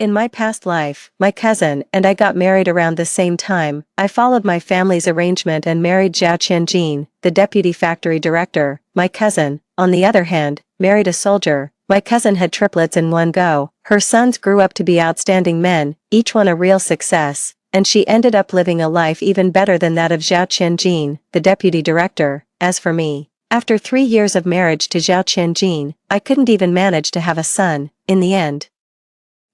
In my past life, my cousin and I got married around the same time. I followed my family's arrangement and married Zhao Qianjin, the deputy factory director. My cousin, on the other hand, married a soldier. My cousin had triplets in one go. Her sons grew up to be outstanding men, each one a real success, and she ended up living a life even better than that of Zhao Qianjin, the deputy director. As for me, after 3 years of marriage to Zhao Qianjin, I couldn't even manage to have a son, in the end.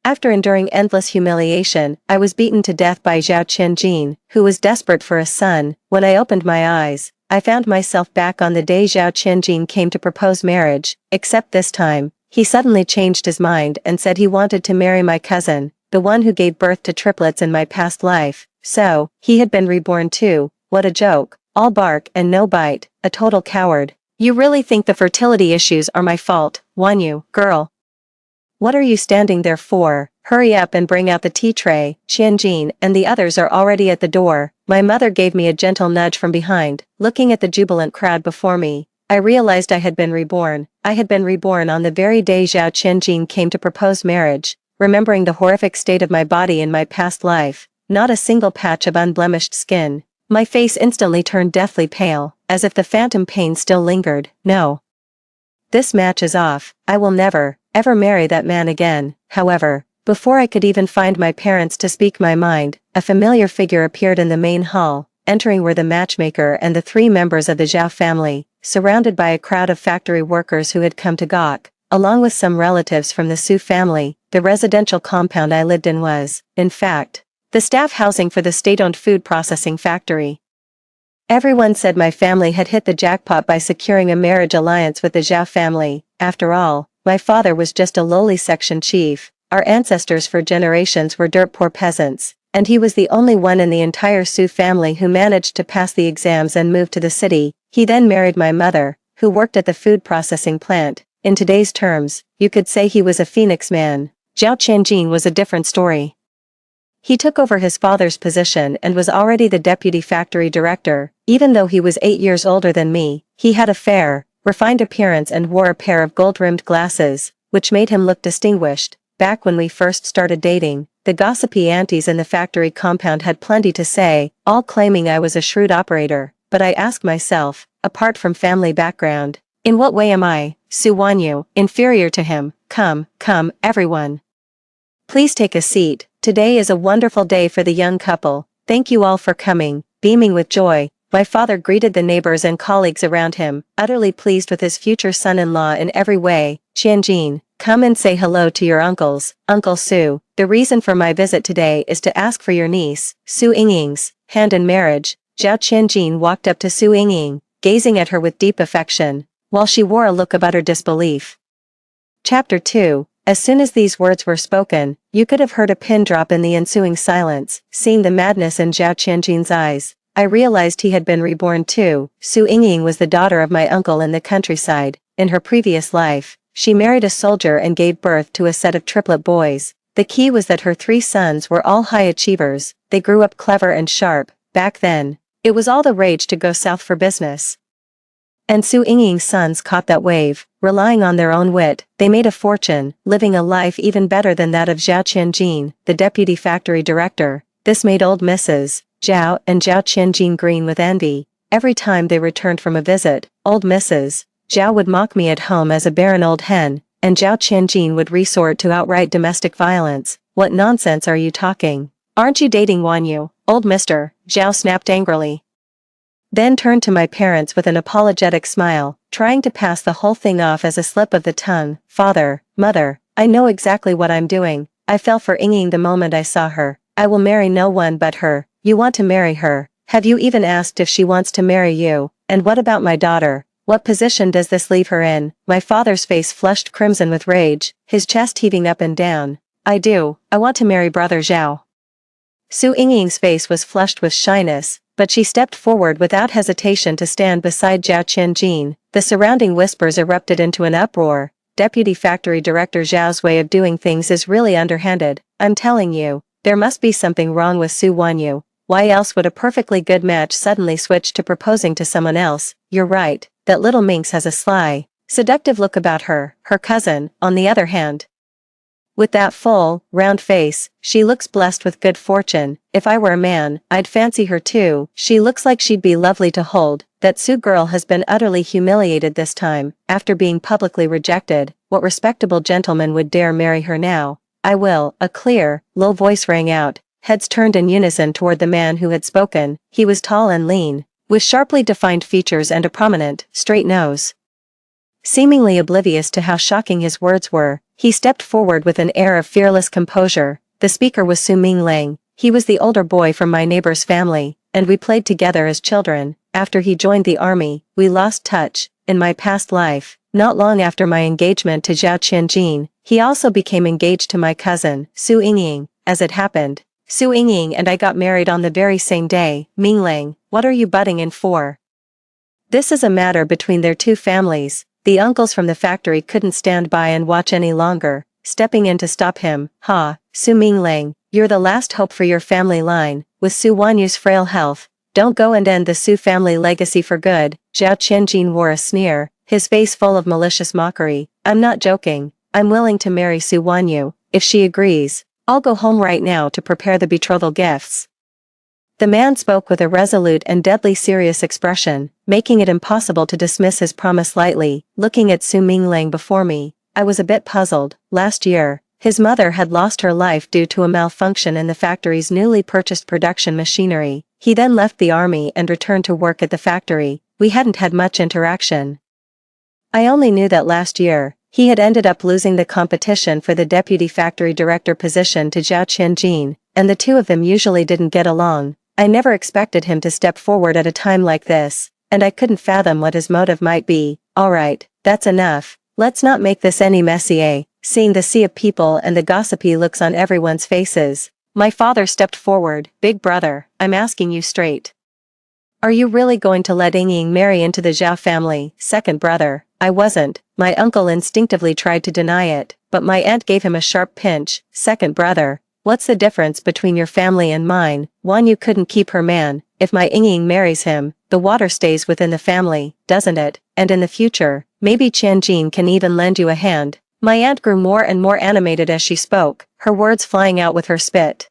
After enduring endless humiliation, I was beaten to death by Zhao Qianjin, who was desperate for a son. When I opened my eyes, I found myself back on the day Zhao Qianjin came to propose marriage, except this time, he suddenly changed his mind and said he wanted to marry my cousin, the one who gave birth to triplets in my past life. So, he had been reborn too. What a joke. All bark and no bite, a total coward. You really think the fertility issues are my fault, Wanyu, girl? What are you standing there for? Hurry up and bring out the tea tray. Qianjin and the others are already at the door. My mother gave me a gentle nudge from behind. Looking at the jubilant crowd before me, I realized I had been reborn. I had been reborn on the very day Zhao Qianjin came to propose marriage. Remembering the horrific state of my body in my past life, not a single patch of unblemished skin, my face instantly turned deathly pale, as if the phantom pain still lingered. No. This match is off. I will never, ever marry that man again. However, before I could even find my parents to speak my mind, a familiar figure appeared in the main hall. Entering were the matchmaker and the 3 members of the Zhao family, surrounded by a crowd of factory workers who had come to gawk, along with some relatives from the Su family. The residential compound I lived in was, in fact, the staff housing for the state-owned food processing factory. Everyone said my family had hit the jackpot by securing a marriage alliance with the Zhao family. After all, my father was just a lowly section chief. Our ancestors for generations were dirt-poor peasants, and he was the only one in the entire Su family who managed to pass the exams and move to the city. He then married my mother, who worked at the food processing plant. In today's terms, you could say he was a phoenix man. Zhao Qianjin was a different story. He took over his father's position and was already the deputy factory director. Even though he was 8 years older than me, he had a fair, refined appearance and wore a pair of gold-rimmed glasses, which made him look distinguished. Back when we first started dating, the gossipy aunties in the factory compound had plenty to say, all claiming I was a shrewd operator. But I asked myself, apart from family background, in what way am I, Su Wanyu, inferior to him? Come, everyone. Please take a seat. Today is a wonderful day for the young couple. Thank you all for coming. Beaming with joy, my father greeted the neighbors and colleagues around him, utterly pleased with his future son-in-law in every way. Qianjin, come and say hello to your uncles. Uncle Su, the reason for my visit today is to ask for your niece, Su Yingying's hand in marriage. Zhao Qianjin walked up to Su Yingying, gazing at her with deep affection, while she wore a look of utter disbelief. Chapter 2. As soon as these words were spoken, you could have heard a pin drop in the ensuing silence. Seeing the madness in Zhao Qianjin's eyes, I realized he had been reborn too. Su Yingying was the daughter of my uncle in the countryside. In her previous life, she married a soldier and gave birth to a set of triplet boys. The key was that her 3 sons were all high achievers. They grew up clever and sharp. Back then, it was all the rage to go south for business. And Su Yingying's sons caught that wave. Relying on their own wit, they made a fortune, living a life even better than that of Zhao Qianjin, the deputy factory director. This made old Mrs. Zhao and Zhao Qianjin green with envy. Every time they returned from a visit, old Mrs. Zhao would mock me at home as a barren old hen, and Zhao Qianjin would resort to outright domestic violence. What nonsense are you talking? Aren't you dating Wanyu? Old Mr. Zhao snapped angrily. Then turned to my parents with an apologetic smile, trying to pass the whole thing off as a slip of the tongue. Father, mother, I know exactly what I'm doing. I fell for Yingying the moment I saw her. I will marry no one but her. You want to marry her? Have you even asked if she wants to marry you? And what about my daughter? What position does this leave her in? My father's face flushed crimson with rage, his chest heaving up and down. I do. I want to marry brother Zhao. Su Yingying's face was flushed with shyness, but she stepped forward without hesitation to stand beside Zhao Qianjin. The surrounding whispers erupted into an uproar. Deputy Factory Director Zhao's way of doing things is really underhanded. I'm telling you, there must be something wrong with Su Wanyu. Why else would a perfectly good match suddenly switch to proposing to someone else? You're right, that little minx has a sly, seductive look about her. Her cousin, on the other hand, With that full, round face, she looks blessed with good fortune. If I were a man, I'd fancy her too. She looks like she'd be lovely to hold. That Sue girl has been utterly humiliated this time, after being publicly rejected. What respectable gentleman would dare marry her now? I will." A clear, low voice rang out. Heads turned in unison toward the man who had spoken. He was tall and lean, with sharply defined features and a prominent, straight nose. Seemingly oblivious to how shocking his words were, he stepped forward with an air of fearless composure. The speaker was Su Mingling. He was the older boy from my neighbor's family, and we played together as children. After he joined the army, we lost touch. In my past life, not long after my engagement to Zhao Qianjin, he also became engaged to my cousin, Su Yingying. As it happened, Su Yingying and I got married on the very same day. Mingling, what are you butting in for? This is a matter between their two families. The uncles from the factory couldn't stand by and watch any longer, stepping in to stop him. Ha, Su Mingling, you're the last hope for your family line. With Su Wanyu's frail health, don't go and end the Su family legacy for good. Zhao Qianjin wore a sneer, his face full of malicious mockery. I'm not joking. I'm willing to marry Su Wanyu. If she agrees, I'll go home right now to prepare the betrothal gifts. The man spoke with a resolute and deadly serious expression, making it impossible to dismiss his promise lightly. Looking at Su Mingling before me, I was a bit puzzled. Last year, his mother had lost her life due to a malfunction in the factory's newly purchased production machinery. He then left the army and returned to work at the factory. We hadn't had much interaction. I only knew that last year, he had ended up losing the competition for the deputy factory director position to Zhao Qianjin, and the two of them usually didn't get along. I never expected him to step forward at a time like this, and I couldn't fathom what his motive might be. Alright, that's enough. Let's not make this any messier. Seeing the sea of people and the gossipy looks on everyone's faces, my father stepped forward. Big brother, I'm asking you straight. Are you really going to let Yingying marry into the Zhao family? Second brother, I wasn't. My uncle instinctively tried to deny it, but my aunt gave him a sharp pinch. Second brother, what's the difference between your family and mine? Wanyu couldn't keep her man. If my Yingying marries him, the water stays within the family, doesn't it? And in the future, maybe Qianjin can even lend you a hand. My aunt grew more and more animated as she spoke, her words flying out with her spit.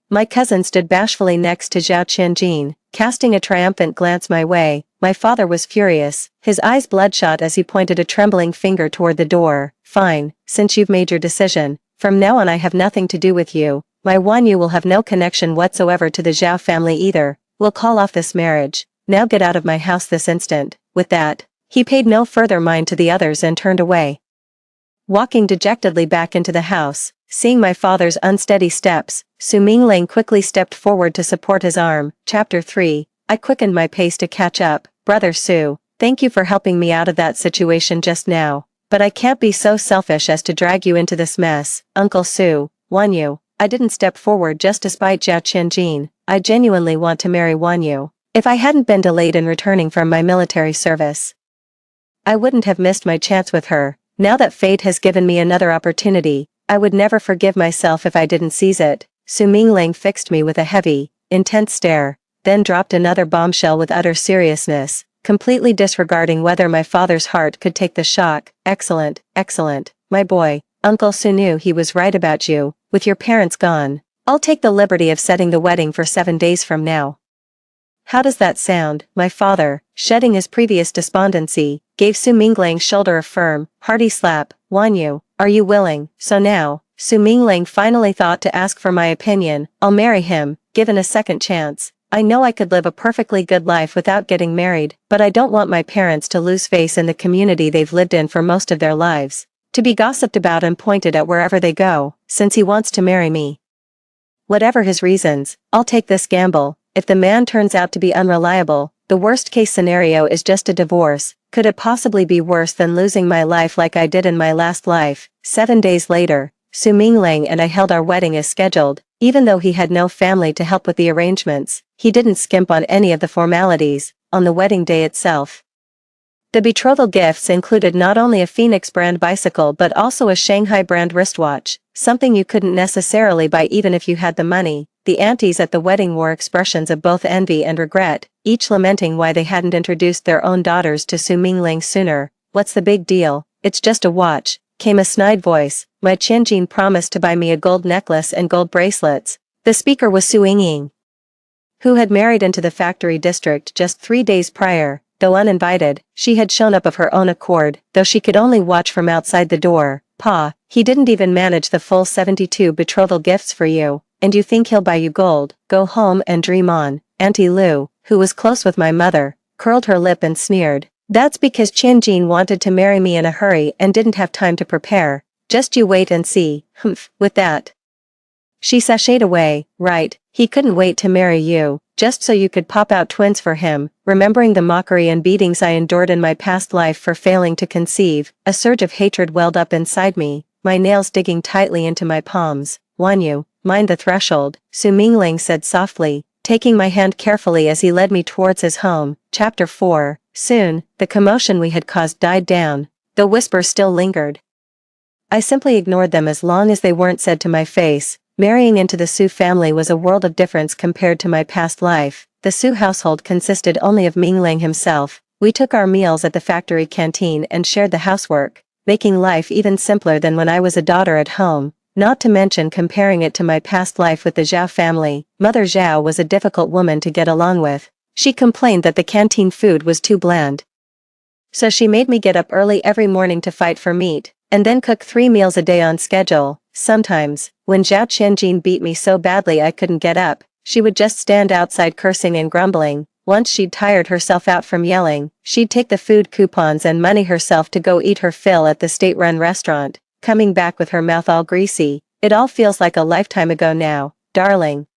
My cousin stood bashfully next to Zhao Qianjin, casting a triumphant glance my way. My father was furious, his eyes bloodshot as he pointed a trembling finger toward the door. Fine, since you've made your decision, from now on I have nothing to do with you. My Wanyu will have no connection whatsoever to the Zhao family either. We'll call off this marriage. Now get out of my house this instant. With that, he paid no further mind to the others and turned away. Walking dejectedly back into the house, seeing my father's unsteady steps, Su Mingling quickly stepped forward to support his arm. Chapter 3. I quickened my pace to catch up. Brother Su, thank you for helping me out of that situation just now, but I can't be so selfish as to drag you into this mess. Uncle Su, Wanyu, I didn't step forward just to spite Zhao Qianjin. I genuinely want to marry Wanyu. If I hadn't been delayed in returning from my military service, I wouldn't have missed my chance with her. Now that fate has given me another opportunity, I would never forgive myself if I didn't seize it. Su Mingling fixed me with a heavy, intense stare, then dropped another bombshell with utter seriousness, completely disregarding whether my father's heart could take the shock. Excellent, excellent, my boy. Uncle Su knew he was right about you. With your parents gone, I'll take the liberty of setting the wedding for 7 days from now. How does that sound? My father, shedding his previous despondency, gave Su Mingling's shoulder a firm, hearty slap. Wanyu, are you willing? So now, Su Mingling finally thought to ask for my opinion. I'll marry him, given a second chance. I know I could live a perfectly good life without getting married, but I don't want my parents to lose face in the community they've lived in for most of their lives, to be gossiped about and pointed at wherever they go, since he wants to marry me. Whatever his reasons, I'll take this gamble. If the man turns out to be unreliable, the worst-case scenario is just a divorce. Could it possibly be worse than losing my life like I did in my last life? 7 days later, Su Mingling and I held our wedding as scheduled. Even though he had no family to help with the arrangements, he didn't skimp on any of the formalities. On the wedding day itself, the betrothal gifts included not only a Phoenix brand bicycle but also a Shanghai brand wristwatch, something you couldn't necessarily buy even if you had the money. The aunties at the wedding wore expressions of both envy and regret, each lamenting why they hadn't introduced their own daughters to Su Mingling sooner. What's the big deal? It's just a watch, came a snide voice, My Qianjin promised to buy me a gold necklace and gold bracelets. The speaker was Su Yingying, who had married into the factory district just 3 days prior. Though uninvited, she had shown up of her own accord, though she could only watch from outside the door. Pa, he didn't even manage the full 72 betrothal gifts for you, and you think he'll buy you gold? Go home and dream on. Auntie Lu, who was close with my mother, curled her lip and sneered. That's because Qianjin wanted to marry me in a hurry and didn't have time to prepare. Just you wait and see. Humph, with that. She sashayed away. Right, he couldn't wait to marry you, just so you could pop out twins for him. Remembering the mockery and beatings I endured in my past life for failing to conceive, a surge of hatred welled up inside me, my nails digging tightly into my palms. Wanyu, mind the threshold, Su Mingling said softly, taking my hand carefully as he led me towards his home. Chapter 4. Soon, the commotion we had caused died down, though whispers still lingered. I simply ignored them as long as they weren't said to my face. Marrying into the Su family was a world of difference compared to my past life. The Su household consisted only of Mingling himself. We took our meals at the factory canteen and shared the housework, making life even simpler than when I was a daughter at home. Not to mention comparing it to my past life with the Zhao family. Mother Zhao was a difficult woman to get along with. She complained that the canteen food was too bland. So she made me get up early every morning to fight for meat, and then cook 3 meals a day on schedule. Sometimes, when Zhao Qianjin beat me so badly I couldn't get up, she would just stand outside cursing and grumbling. Once she'd tired herself out from yelling, she'd take the food coupons and money herself to go eat her fill at the state-run restaurant, coming back with her mouth all greasy. It all feels like a lifetime ago now, darling.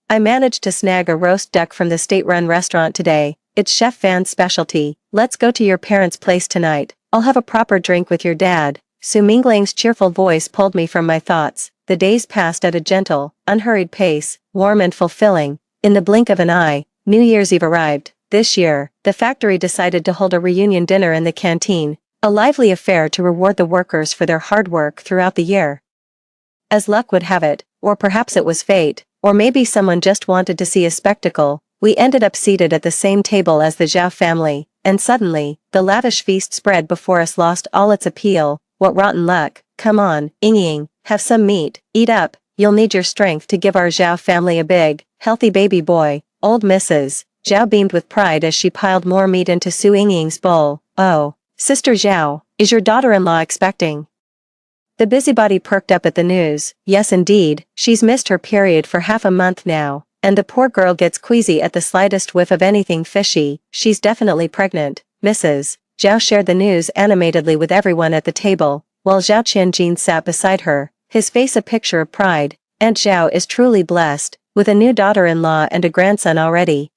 I managed to snag a roast duck from the state-run restaurant today. It's Chef Van's specialty. Let's go to your parents' place tonight. I'll have a proper drink with your dad. Su Mingling's cheerful voice pulled me from my thoughts. The days passed at a gentle, unhurried pace, warm and fulfilling. In the blink of an eye, New Year's Eve arrived. This year, the factory decided to hold a reunion dinner in the canteen, a lively affair to reward the workers for their hard work throughout the year. As luck would have it, or perhaps it was fate, or maybe someone just wanted to see a spectacle, we ended up seated at the same table as the Zhao family, and suddenly, the lavish feast spread before us lost all its appeal. What rotten luck. Come on, Yingying, have some meat, eat up, you'll need your strength to give our Zhao family a big, healthy baby boy. Old Mrs. Zhao beamed with pride as she piled more meat into Su Yingying's bowl. Oh, Sister Zhao, is your daughter-in-law expecting? The busybody perked up at the news. Yes indeed, she's missed her period for half a month now, and the poor girl gets queasy at the slightest whiff of anything fishy. She's definitely pregnant. Mrs. Zhao shared the news animatedly with everyone at the table, while Zhao Qianjin sat beside her, his face a picture of pride. Aunt Zhao is truly blessed, with a new daughter-in-law and a grandson already.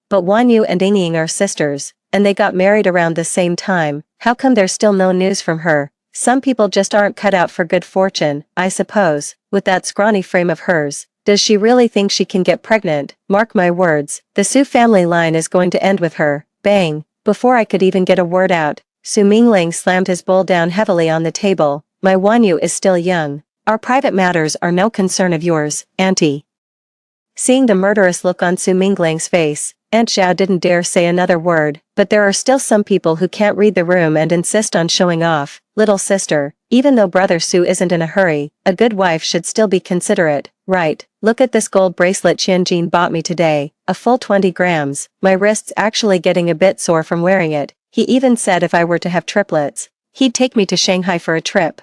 But Wanyu and Yingying are sisters, and they got married around the same time. How come there's still no news from her? Some people just aren't cut out for good fortune, I suppose, with that scrawny frame of hers. Does she really think she can get pregnant? Mark my words, the Su family line is going to end with her. Bang! Before I could even get a word out, Su Mingling slammed his bowl down heavily on the table. My Wanyu is still young. Our private matters are no concern of yours, Auntie. Seeing the murderous look on Su Mingling's face, Aunt Zhao didn't dare say another word, but there are still some people who can't read the room and insist on showing off. Little sister, even though brother Su isn't in a hurry, a good wife should still be considerate, right? Look at this gold bracelet Qianjin bought me today, a full 20 grams. My wrist's actually getting a bit sore from wearing it. He even said if I were to have triplets, he'd take me to Shanghai for a trip.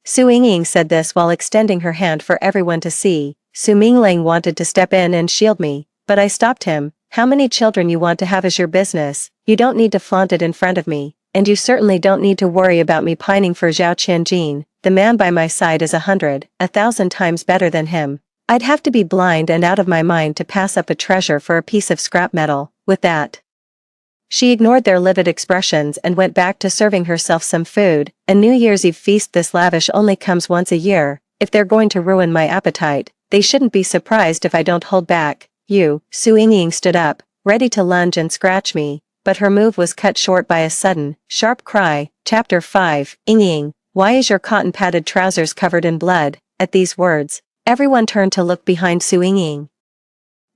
Su Yingying said this while extending her hand for everyone to see. Su Mingling wanted to step in and shield me, but I stopped him. How many children you want to have is your business. You don't need to flaunt it in front of me, and you certainly don't need to worry about me pining for Zhao Qianjin. The man by my side is 1,000 times better than him. I'd have to be blind and out of my mind to pass up a treasure for a piece of scrap metal. With that, she ignored their livid expressions and went back to serving herself some food. A New Year's Eve feast this lavish only comes once a year. If they're going to ruin my appetite, they shouldn't be surprised if I don't hold back. You, Su Yingying stood up, ready to lunge and scratch me, but her move was cut short by a sudden, sharp cry. Chapter 5. Yingying, why is your cotton-padded trousers covered in blood? At these words, everyone turned to look behind Su Yingying.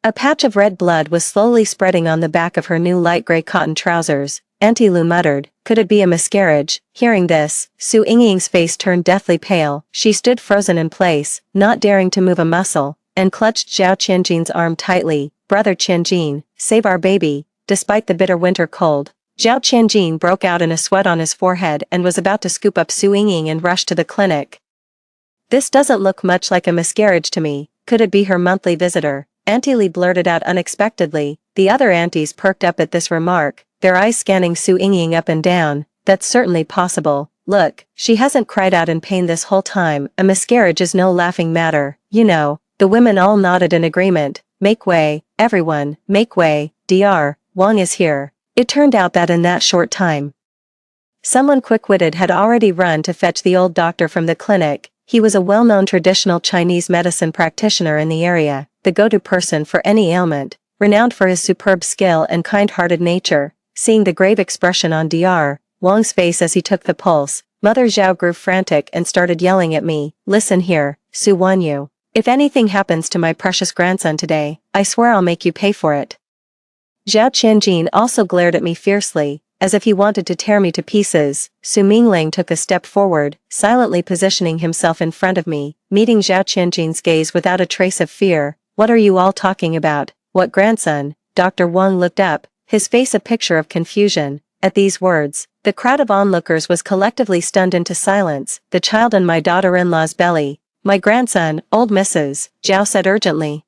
A patch of red blood was slowly spreading on the back of her new light gray cotton trousers. Auntie Lu muttered, could it be a miscarriage? Hearing this, Su Yingying's face turned deathly pale. She stood frozen in place, not daring to move a muscle, and clutched Zhao Qianjin's arm tightly. Brother Qianjin, save our baby. Despite the bitter winter cold, Zhao Qianjin broke out in a sweat on his forehead and was about to scoop up Su Yingying and rush to the clinic. This doesn't look much like a miscarriage to me. Could it be her monthly visitor? Auntie Li blurted out unexpectedly. The other aunties perked up at this remark, their eyes scanning Su Yingying up and down. That's certainly possible. Look, she hasn't cried out in pain this whole time. A miscarriage is no laughing matter, you know. The women all nodded in agreement. Make way, everyone, make way. Dr. Wang is here. It turned out that in that short time, someone quick-witted had already run to fetch the old doctor from the clinic. He was a well-known traditional Chinese medicine practitioner in the area, the go-to person for any ailment, renowned for his superb skill and kind-hearted nature. Seeing the grave expression on Dr. Wang's face as he took the pulse, Mother Zhao grew frantic and started yelling at me. Listen here, Su Wanyu. If anything happens to my precious grandson today, I swear I'll make you pay for it. Zhao Qianjin also glared at me fiercely, as if he wanted to tear me to pieces. Su Mingling took a step forward, silently positioning himself in front of me, meeting Zhao Qianjin's gaze without a trace of fear. What are you all talking about? What grandson? Dr. Wang looked up, his face a picture of confusion. At these words, the crowd of onlookers was collectively stunned into silence. The child in my daughter-in-law's belly. My grandson, old Mrs. Zhao said urgently.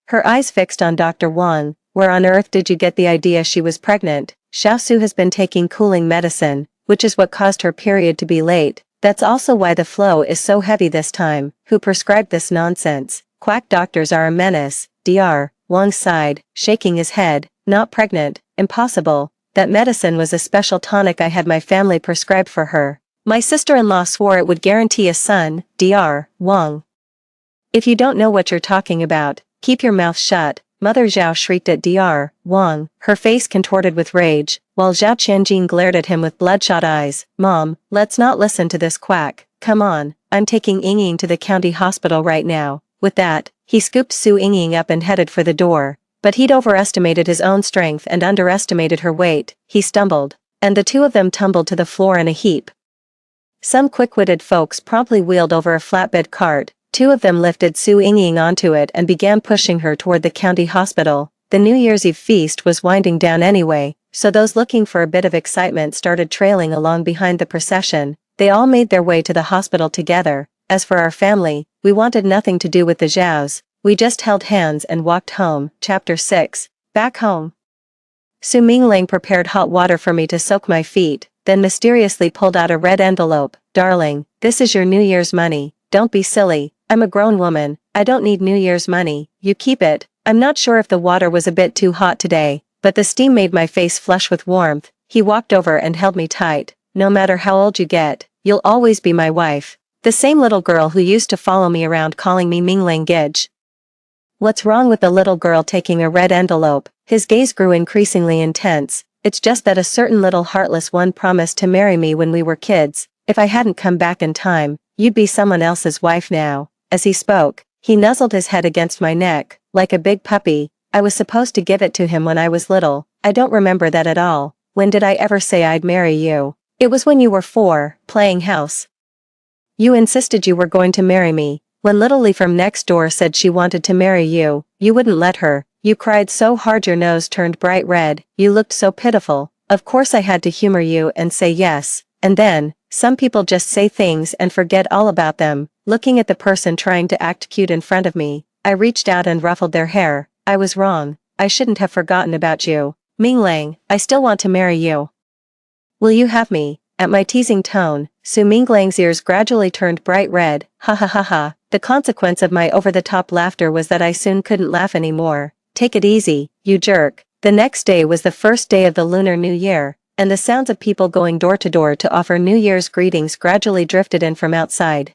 Her eyes fixed on Dr. Wang. Where on earth did you get the idea she was pregnant? Xiaosu has been taking cooling medicine, which is what caused her period to be late. That's also why the flow is so heavy this time. Who prescribed this nonsense? Quack doctors are a menace. Dr. Wang sighed, shaking his head. Not pregnant, impossible. That medicine was a special tonic I had my family prescribe for her. My sister-in-law swore it would guarantee a son. Dr. Wang. If you don't know what you're talking about, keep your mouth shut. Mother Zhao shrieked at Dr. Wang, her face contorted with rage, while Zhao Qianjin glared at him with bloodshot eyes. Mom, let's not listen to this quack. Come on, I'm taking Yingying to the county hospital right now. With that, he scooped Su Yingying up and headed for the door. But he'd overestimated his own strength and underestimated her weight. He stumbled, and the two of them tumbled to the floor in a heap. Some quick-witted folks promptly wheeled over a flatbed cart. Two of them lifted Su Yingying onto it and began pushing her toward the county hospital. The New Year's Eve feast was winding down anyway, so those looking for a bit of excitement started trailing along behind the procession. They all made their way to the hospital together. As for our family, we wanted nothing to do with the Zhaos. We just held hands and walked home. Chapter 6. Back home. Su Mingling prepared hot water for me to soak my feet, then mysteriously pulled out a red envelope. Darling, this is your New Year's money. Don't be silly. I'm a grown woman. I don't need New Year's money. You keep it. I'm not sure if the water was a bit too hot today, but the steam made my face flush with warmth. He walked over and held me tight. No matter how old you get, you'll always be my wife. The same little girl who used to follow me around calling me Mingling Gidge. What's wrong with the little girl taking a red envelope? His gaze grew increasingly intense. It's just that a certain little heartless one promised to marry me when we were kids. If I hadn't come back in time, you'd be someone else's wife now. As he spoke, he nuzzled his head against my neck, like a big puppy. I was supposed to give it to him when I was little. I don't remember that at all. When did I ever say I'd marry you? It was when you were 4, playing house. You insisted you were going to marry me. When Little Lee from next door said she wanted to marry you, you wouldn't let her. You cried so hard your nose turned bright red. You looked so pitiful. Of course I had to humor you and say yes. And then, some people just say things and forget all about them. Looking at the person trying to act cute in front of me, I reached out and ruffled their hair. I was wrong. I shouldn't have forgotten about you. Mingling, I still want to marry you. Will you have me? At my teasing tone, Su Mingling's ears gradually turned bright red. Ha ha ha ha. The consequence of my over-the-top laughter was that I soon couldn't laugh anymore. Take it easy, you jerk. The next day was the first day of the Lunar New Year, and the sounds of people going door to door to offer New Year's greetings gradually drifted in from outside.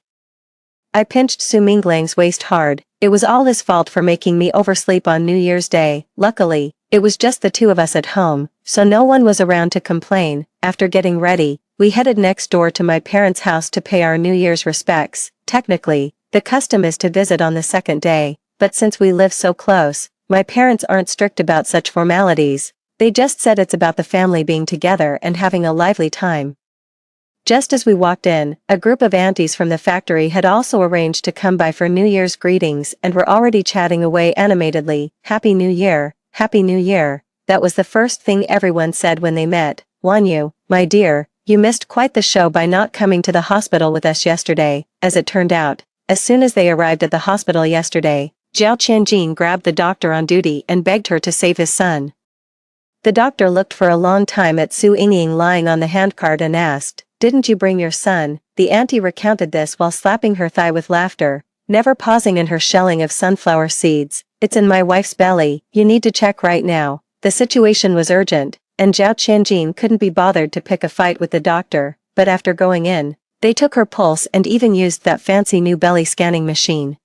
I pinched Su Mingling's waist hard. It was all his fault for making me oversleep on New Year's Day. Luckily, it was just the two of us at home, so no one was around to complain. After getting ready, we headed next door to my parents' house to pay our New Year's respects. Technically, the custom is to visit on the second day, but since we live so close, my parents aren't strict about such formalities. They just said it's about the family being together and having a lively time. Just as we walked in, a group of aunties from the factory had also arranged to come by for New Year's greetings and were already chatting away animatedly. Happy New Year, Happy New Year. That was the first thing everyone said when they met. Wanyu, my dear, you missed quite the show by not coming to the hospital with us yesterday. As it turned out, as soon as they arrived at the hospital yesterday, Zhao Qianjin grabbed the doctor on duty and begged her to save his son. The doctor looked for a long time at Su Yingying lying on the handcart and asked, "Didn't you bring your son?" The auntie recounted this while slapping her thigh with laughter, never pausing in her shelling of sunflower seeds. "It's in my wife's belly, you need to check right now." The situation was urgent, and Zhao Qianjin couldn't be bothered to pick a fight with the doctor, but after going in, they took her pulse and even used that fancy new belly scanning machine.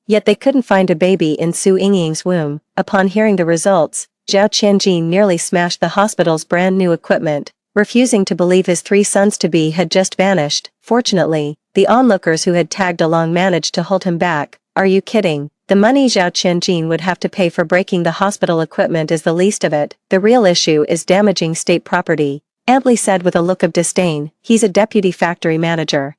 Yet they couldn't find a baby in Su Yingying's womb. Upon hearing the results, Zhao Qianjin nearly smashed the hospital's brand new equipment, refusing to believe his 3 sons-to-be had just vanished. Fortunately, the onlookers who had tagged along managed to hold him back. "Are you kidding? The money Zhao Qianjin would have to pay for breaking the hospital equipment is the least of it. The real issue is damaging state property," Ampli said with a look of disdain. "He's a deputy factory manager.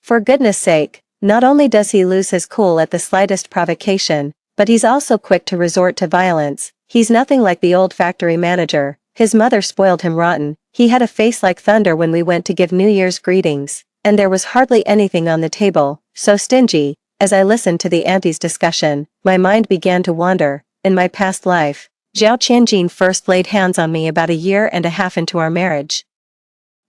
For goodness sake, not only does he lose his cool at the slightest provocation, but he's also quick to resort to violence. He's nothing like the old factory manager. His mother spoiled him rotten. He had a face like thunder when we went to give New Year's greetings, and there was hardly anything on the table. So stingy." As I listened to the aunties' discussion, my mind began to wander. In my past life, Zhao Qianjin first laid hands on me about 1.5 years into our marriage.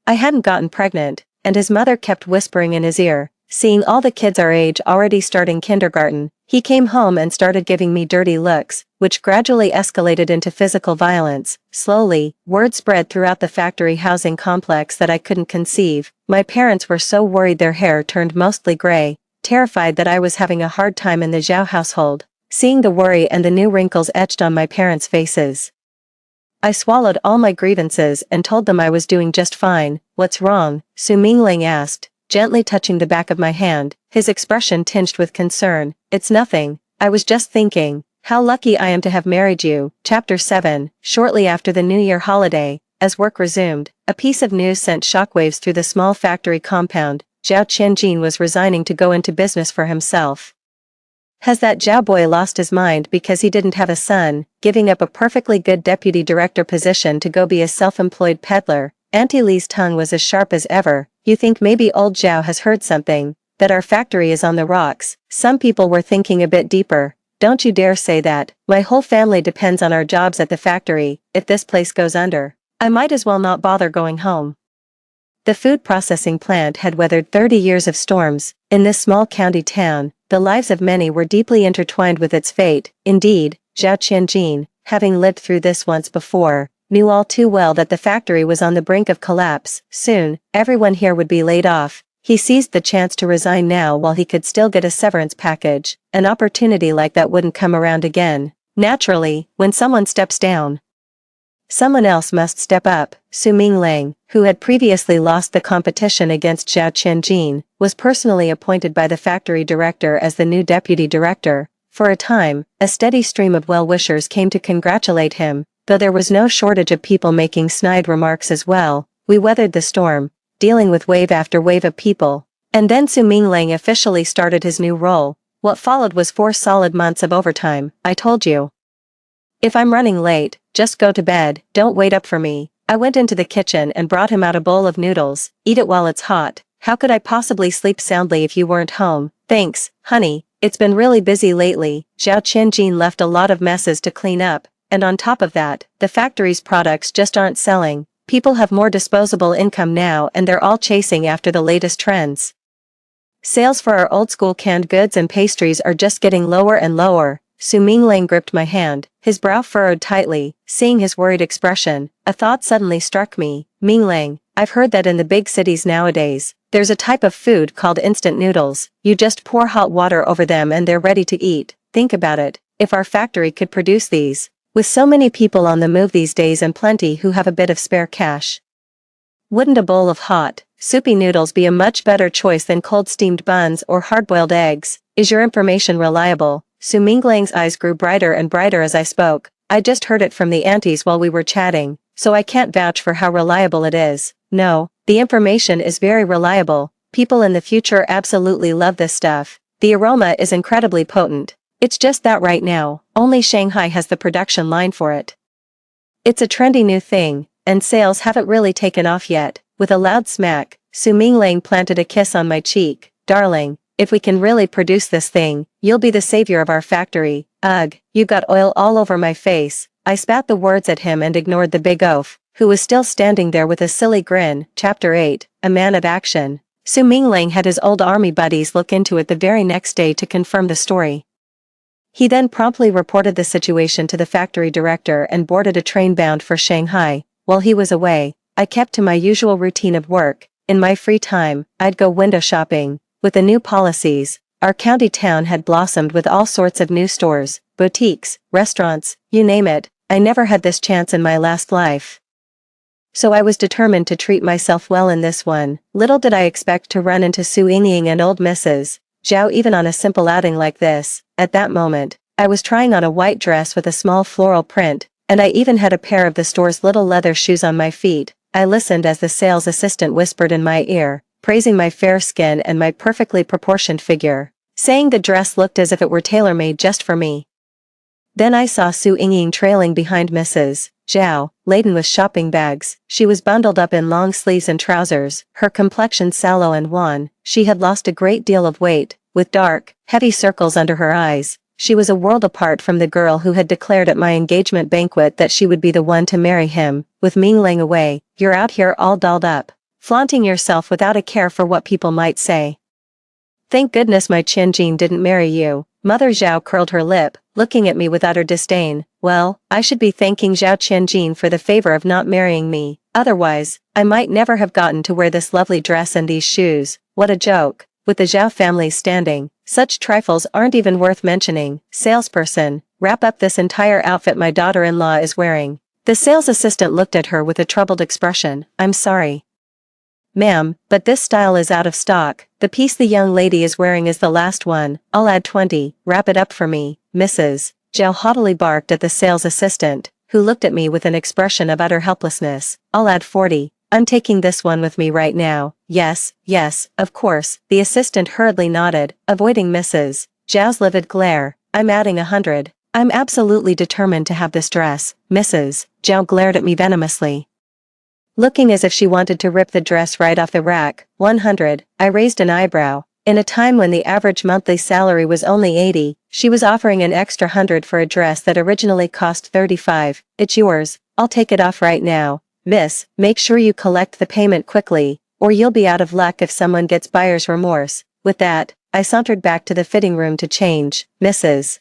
I hadn't gotten pregnant, and his mother kept whispering in his ear, seeing all the kids our age already starting kindergarten. He came home and started giving me dirty looks, which gradually escalated into physical violence. Slowly, word spread throughout the factory housing complex that I couldn't conceive. My parents were so worried their hair turned mostly gray, terrified that I was having a hard time in the Zhao household. Seeing the worry and the new wrinkles etched on my parents' faces, I swallowed all my grievances and told them I was doing just fine. "What's wrong?" Su Mingling asked, gently touching the back of my hand, his expression tinged with concern. "It's nothing. I was just thinking, how lucky I am to have married you." Chapter 7. Shortly after the New Year holiday, as work resumed, a piece of news sent shockwaves through the small factory compound. Zhao Qianjin was resigning to go into business for himself. Has that Zhao boy lost his mind because he didn't have a son, giving up a perfectly good deputy director position to go be a self-employed peddler? Auntie Li's tongue was as sharp as ever. "You think maybe old Zhao has heard something, that our factory is on the rocks?" Some people were thinking a bit deeper. "Don't you dare say that. My whole family depends on our jobs at the factory. If this place goes under, I might as well not bother going home." The food processing plant had weathered 30 years of storms. In this small county town, the lives of many were deeply intertwined with its fate. Indeed, Zhao Qianjin, having lived through this once before, knew all too well that the factory was on the brink of collapse. Soon, everyone here would be laid off. He seized the chance to resign now while he could still get a severance package. An opportunity like that wouldn't come around again. Naturally, when someone steps down, someone else must step up. Su Minglang, who had previously lost the competition against Zhao Qianjin, was personally appointed by the factory director as the new deputy director. For a time, a steady stream of well-wishers came to congratulate him, though there was no shortage of people making snide remarks as well. We weathered the storm, dealing with wave after wave of people. And then Su Minglang officially started his new role. What followed was 4 solid months of overtime. "I told you. If I'm running late, just go to bed, don't wait up for me." I went into the kitchen and brought him out a bowl of noodles. "Eat it while it's hot. How could I possibly sleep soundly if you weren't home?" "Thanks, honey. It's been really busy lately." Zhao Qianjin left a lot of messes to clean up, and on top of that, the factory's products just aren't selling. People have more disposable income now and they're all chasing after the latest trends. Sales for our old-school canned goods and pastries are just getting lower and lower. Su Minglang gripped my hand, his brow furrowed tightly. Seeing his worried expression, a thought suddenly struck me. "Minglang, I've heard that in the big cities nowadays, there's a type of food called instant noodles. You just pour hot water over them and they're ready to eat. Think about it, if our factory could produce these, with so many people on the move these days and plenty who have a bit of spare cash, wouldn't a bowl of hot, soupy noodles be a much better choice than cold steamed buns or hard-boiled eggs? Is your information reliable?" Su Minglang's eyes grew brighter and brighter as I spoke. I just heard it from the aunties while we were chatting, so I can't vouch for how reliable it is. No, the information is very reliable. People in the future absolutely love this stuff. The aroma is incredibly potent. It's just that right now, only Shanghai has the production line for it. It's a trendy new thing, and sales haven't really taken off yet. With a loud smack, Su Minglang planted a kiss on my cheek. Darling, if we can really produce this thing, you'll be the savior of our factory. Ugh, you got oil all over my face. I spat the words at him and ignored the big oaf, who was still standing there with a silly grin. Chapter 8, A Man of Action. Su Minglang had his old army buddies look into it the very next day to confirm the story. He then promptly reported the situation to the factory director and boarded a train bound for Shanghai. While he was away, I kept to my usual routine of work. In my free time, I'd go window shopping. With the new policies, our county town had blossomed with all sorts of new stores, boutiques, restaurants, you name it. I never had this chance in my last life. So I was determined to treat myself well in this one. Little did I expect to run into Su Yingying and old Mrs. Zhao even on a simple outing like this. At that moment, I was trying on a white dress with a small floral print, and I even had a pair of the store's little leather shoes on my feet. I listened as the sales assistant whispered in my ear, praising my fair skin and my perfectly proportioned figure, saying the dress looked as if it were tailor-made just for me. Then I saw Su Yingying trailing behind Mrs. Zhao, laden with shopping bags. She was bundled up in long sleeves and trousers, her complexion sallow and wan. She had lost a great deal of weight, with dark, heavy circles under her eyes. She was a world apart from the girl who had declared at my engagement banquet that she would be the one to marry him. With Minglang away, you're out here all dolled up, flaunting yourself without a care for what people might say. Thank goodness my Qianjin didn't marry you. Mother Zhao curled her lip, looking at me with utter disdain. Well, I should be thanking Zhao Qianjin for the favor of not marrying me. Otherwise, I might never have gotten to wear this lovely dress and these shoes. What a joke. With the Zhao family standing, such trifles aren't even worth mentioning. Salesperson, wrap up this entire outfit my daughter-in-law is wearing. The sales assistant looked at her with a troubled expression. I'm sorry, ma'am, but this style is out of stock. The piece the young lady is wearing is the last one. I'll add 20. Wrap it up for me, Mrs. Zhao haughtily barked at the sales assistant, who looked at me with an expression of utter helplessness. I'll add 40. I'm taking this one with me right now. Yes, of course. The assistant hurriedly nodded, avoiding Mrs. Zhao's livid glare. I'm adding 100. I'm absolutely determined to have this dress. Mrs. Zhao glared at me venomously, looking as if she wanted to rip the dress right off the rack. 100. I raised an eyebrow. In a time when the average monthly salary was only 80, she was offering an extra 100 for a dress that originally cost 35. It's yours. I'll take it off right now. Miss, make sure you collect the payment quickly, or you'll be out of luck if someone gets buyer's remorse. With that, I sauntered back to the fitting room to change. Mrs.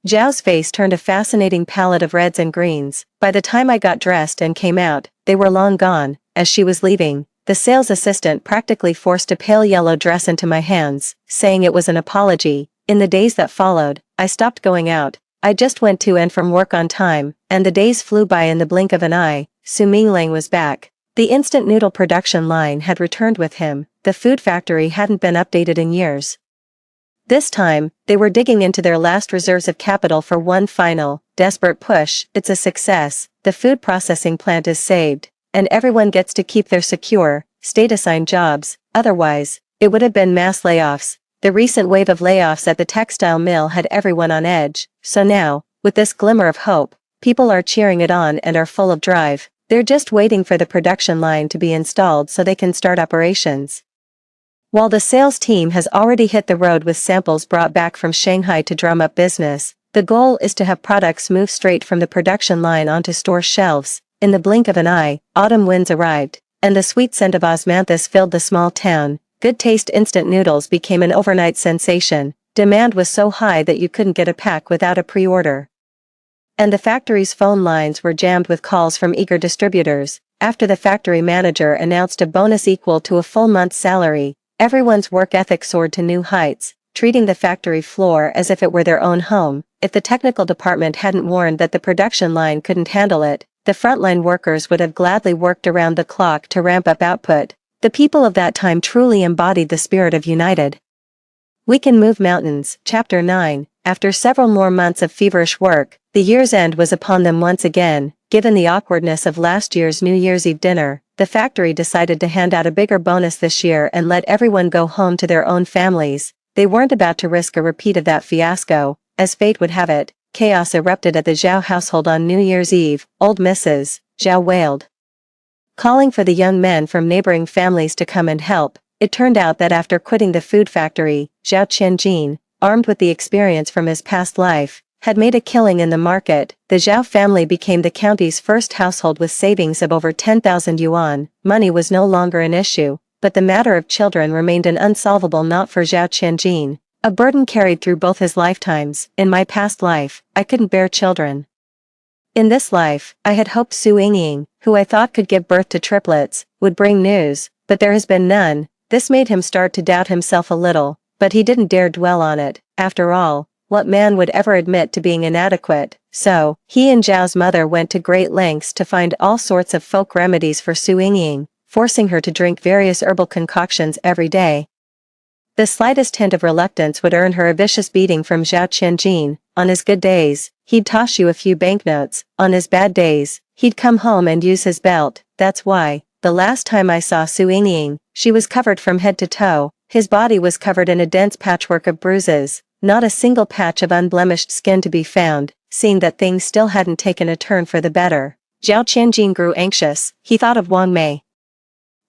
Zhao's face turned a fascinating palette of reds and greens. By the time I got dressed and came out, they were long gone. As she was leaving, the sales assistant practically forced a pale yellow dress into my hands, saying it was an apology. In the days that followed, I stopped going out. I just went to and from work on time, and the days flew by in the blink of an eye. Su Minglang was back. The instant noodle production line had returned with him. The food factory hadn't been updated in years. This time, they were digging into their last reserves of capital for one final, desperate push. It's a success. The food processing plant is saved, and everyone gets to keep their secure, state-assigned jobs. Otherwise, it would have been mass layoffs. The recent wave of layoffs at the textile mill had everyone on edge. So now, with this glimmer of hope, people are cheering it on and are full of drive. They're just waiting for the production line to be installed so they can start operations. While the sales team has already hit the road with samples brought back from Shanghai to drum up business, the goal is to have products move straight from the production line onto store shelves. In the blink of an eye, autumn winds arrived, and the sweet scent of osmanthus filled the small town. Good taste instant noodles became an overnight sensation. Demand was so high that you couldn't get a pack without a pre-order. And the factory's phone lines were jammed with calls from eager distributors. After the factory manager announced a bonus equal to a full month's salary, everyone's work ethic soared to new heights, treating the factory floor as if it were their own home. If the technical department hadn't warned that the production line couldn't handle it, the frontline workers would have gladly worked around the clock to ramp up output. The people of that time truly embodied the spirit of united. We can move mountains. Chapter 9, After several more months of feverish work, the year's end was upon them once again. Given the awkwardness of last year's New Year's Eve dinner, the factory decided to hand out a bigger bonus this year and let everyone go home to their own families. They weren't about to risk a repeat of that fiasco. As fate would have it, chaos erupted at the Zhao household on New Year's Eve. Old Mrs. Zhao wailed, calling for the young men from neighboring families to come and help. It turned out that after quitting the food factory, Zhao Qianjin, armed with the experience from his past life, had made a killing in the market. The Zhao family became the county's first household with savings of over 10,000 yuan. Money was no longer an issue, but the matter of children remained an unsolvable knot for Zhao Qianjin, a burden carried through both his lifetimes. In my past life, I couldn't bear children. In this life, I had hoped Su Yingying, who I thought could give birth to triplets, would bring news, but there has been none. This made him start to doubt himself a little, but he didn't dare dwell on it. After all, what man would ever admit to being inadequate? So, he and Zhao's mother went to great lengths to find all sorts of folk remedies for Su Yingying, forcing her to drink various herbal concoctions every day. The slightest hint of reluctance would earn her a vicious beating from Zhao Qianjin. On his good days, he'd toss you a few banknotes. On his bad days, he'd come home and use his belt. That's why, the last time I saw Su Yingying, she was covered from head to toe. His body was covered in a dense patchwork of bruises, not a single patch of unblemished skin to be found. Seeing that things still hadn't taken a turn for the better, Zhao Qianjin grew anxious. He thought of Wang Mei,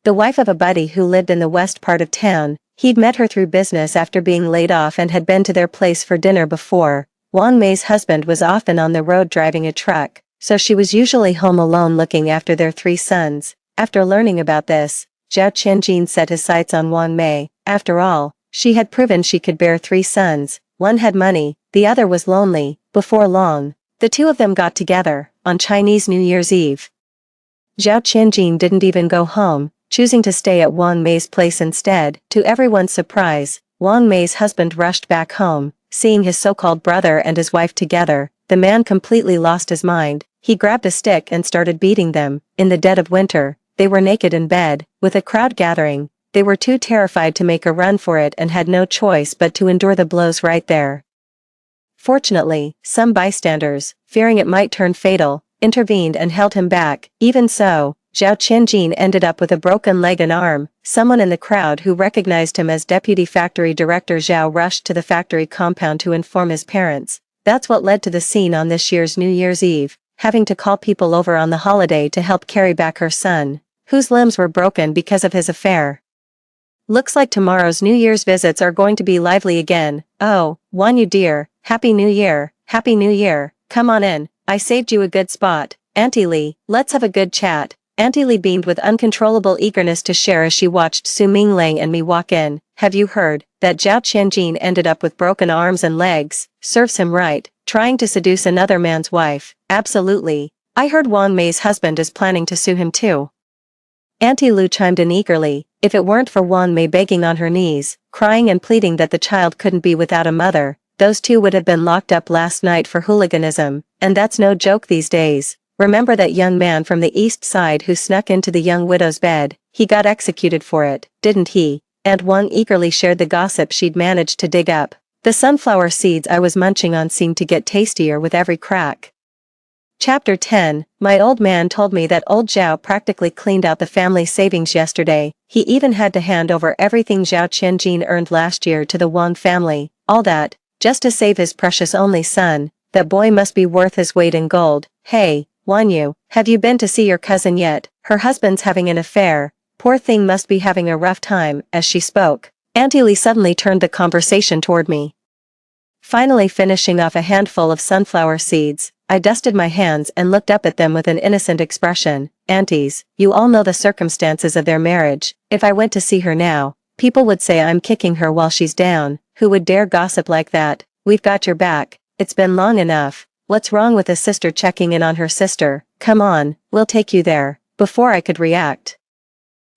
the wife of a buddy who lived in the west part of town. He'd met her through business after being laid off and had been to their place for dinner before. Wang Mei's husband was often on the road driving a truck, so she was usually home alone looking after their 3 sons. After learning about this, Zhao Qianjin set his sights on Wang Mei. After all, she had proven she could bear 3 sons. One had money, the other was lonely. Before long, the two of them got together, on Chinese New Year's Eve. Zhao Qianjin didn't even go home, choosing to stay at Wang Mei's place instead. To everyone's surprise, Wang Mei's husband rushed back home. Seeing his so-called brother and his wife together, the man completely lost his mind. He grabbed a stick and started beating them. In the dead of winter, they were naked in bed, with a crowd gathering. They were too terrified to make a run for it and had no choice but to endure the blows right there. Fortunately, some bystanders, fearing it might turn fatal, intervened and held him back. Even so, Zhao Qianjin ended up with a broken leg and arm. Someone in the crowd who recognized him as Deputy Factory Director Zhao rushed to the factory compound to inform his parents. That's what led to the scene on this year's New Year's Eve, having to call people over on the holiday to help carry back her son, whose limbs were broken because of his affair. Looks like tomorrow's New Year's visits are going to be lively again. Oh, Wanyu dear, Happy New Year, Happy New Year, come on in, I saved you a good spot. Auntie Li, let's have a good chat. Auntie Li beamed with uncontrollable eagerness to share as she watched Su Minglang and me walk in. Have you heard that Zhao Qianjin ended up with broken arms and legs? Serves him right, trying to seduce another man's wife. Absolutely. I heard Wang Mei's husband is planning to sue him too. Auntie Lu chimed in eagerly. If it weren't for Wang Mei begging on her knees, crying and pleading that the child couldn't be without a mother, those two would have been locked up last night for hooliganism, and that's no joke these days. Remember that young man from the east side who snuck into the young widow's bed? He got executed for it, didn't he? Aunt Wang eagerly shared the gossip she'd managed to dig up. The sunflower seeds I was munching on seemed to get tastier with every crack. Chapter 10. My old man told me that old Zhao practically cleaned out the family savings yesterday. He even had to hand over everything Zhao Qianjin earned last year to the Wang family. All that, just to save his precious only son. That boy must be worth his weight in gold. Hey, Wanyu, have you been to see your cousin yet? Her husband's having an affair. Poor thing must be having a rough time. As she spoke, Auntie Li suddenly turned the conversation toward me. Finally finishing off a handful of sunflower seeds, I dusted my hands and looked up at them with an innocent expression. Aunties, you all know the circumstances of their marriage. If I went to see her now, people would say I'm kicking her while she's down. Who would dare gossip like that? We've got your back. It's been long enough. What's wrong with a sister checking in on her sister? Come on, we'll take you there. Before I could react,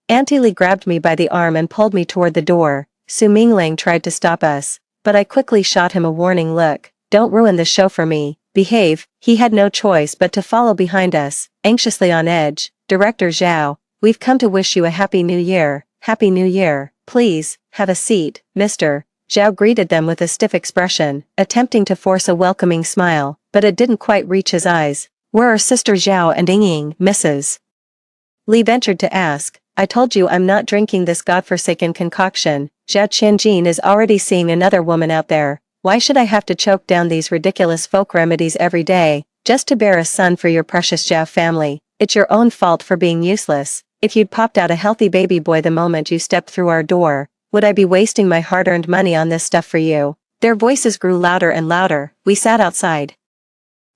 Auntie Li grabbed me by the arm and pulled me toward the door. Su Minglang tried to stop us, but I quickly shot him a warning look. Don't ruin the show for me. Behave. He had no choice but to follow behind us, anxiously on edge. Director Zhao, we've come to wish you a Happy New Year. Happy New Year. Please, have a seat, mister. Zhao greeted them with a stiff expression, attempting to force a welcoming smile, but it didn't quite reach his eyes. "Where are Sister Zhao and Ying, Mrs. Li ventured to ask. "I told you I'm not drinking this godforsaken concoction. Zhao Qianjin is already seeing another woman out there. Why should I have to choke down these ridiculous folk remedies every day, just to bear a son for your precious Zhao family? It's your own fault for being useless. If you'd popped out a healthy baby boy the moment you stepped through our door, would I be wasting my hard-earned money on this stuff for you?" Their voices grew louder and louder. We sat outside,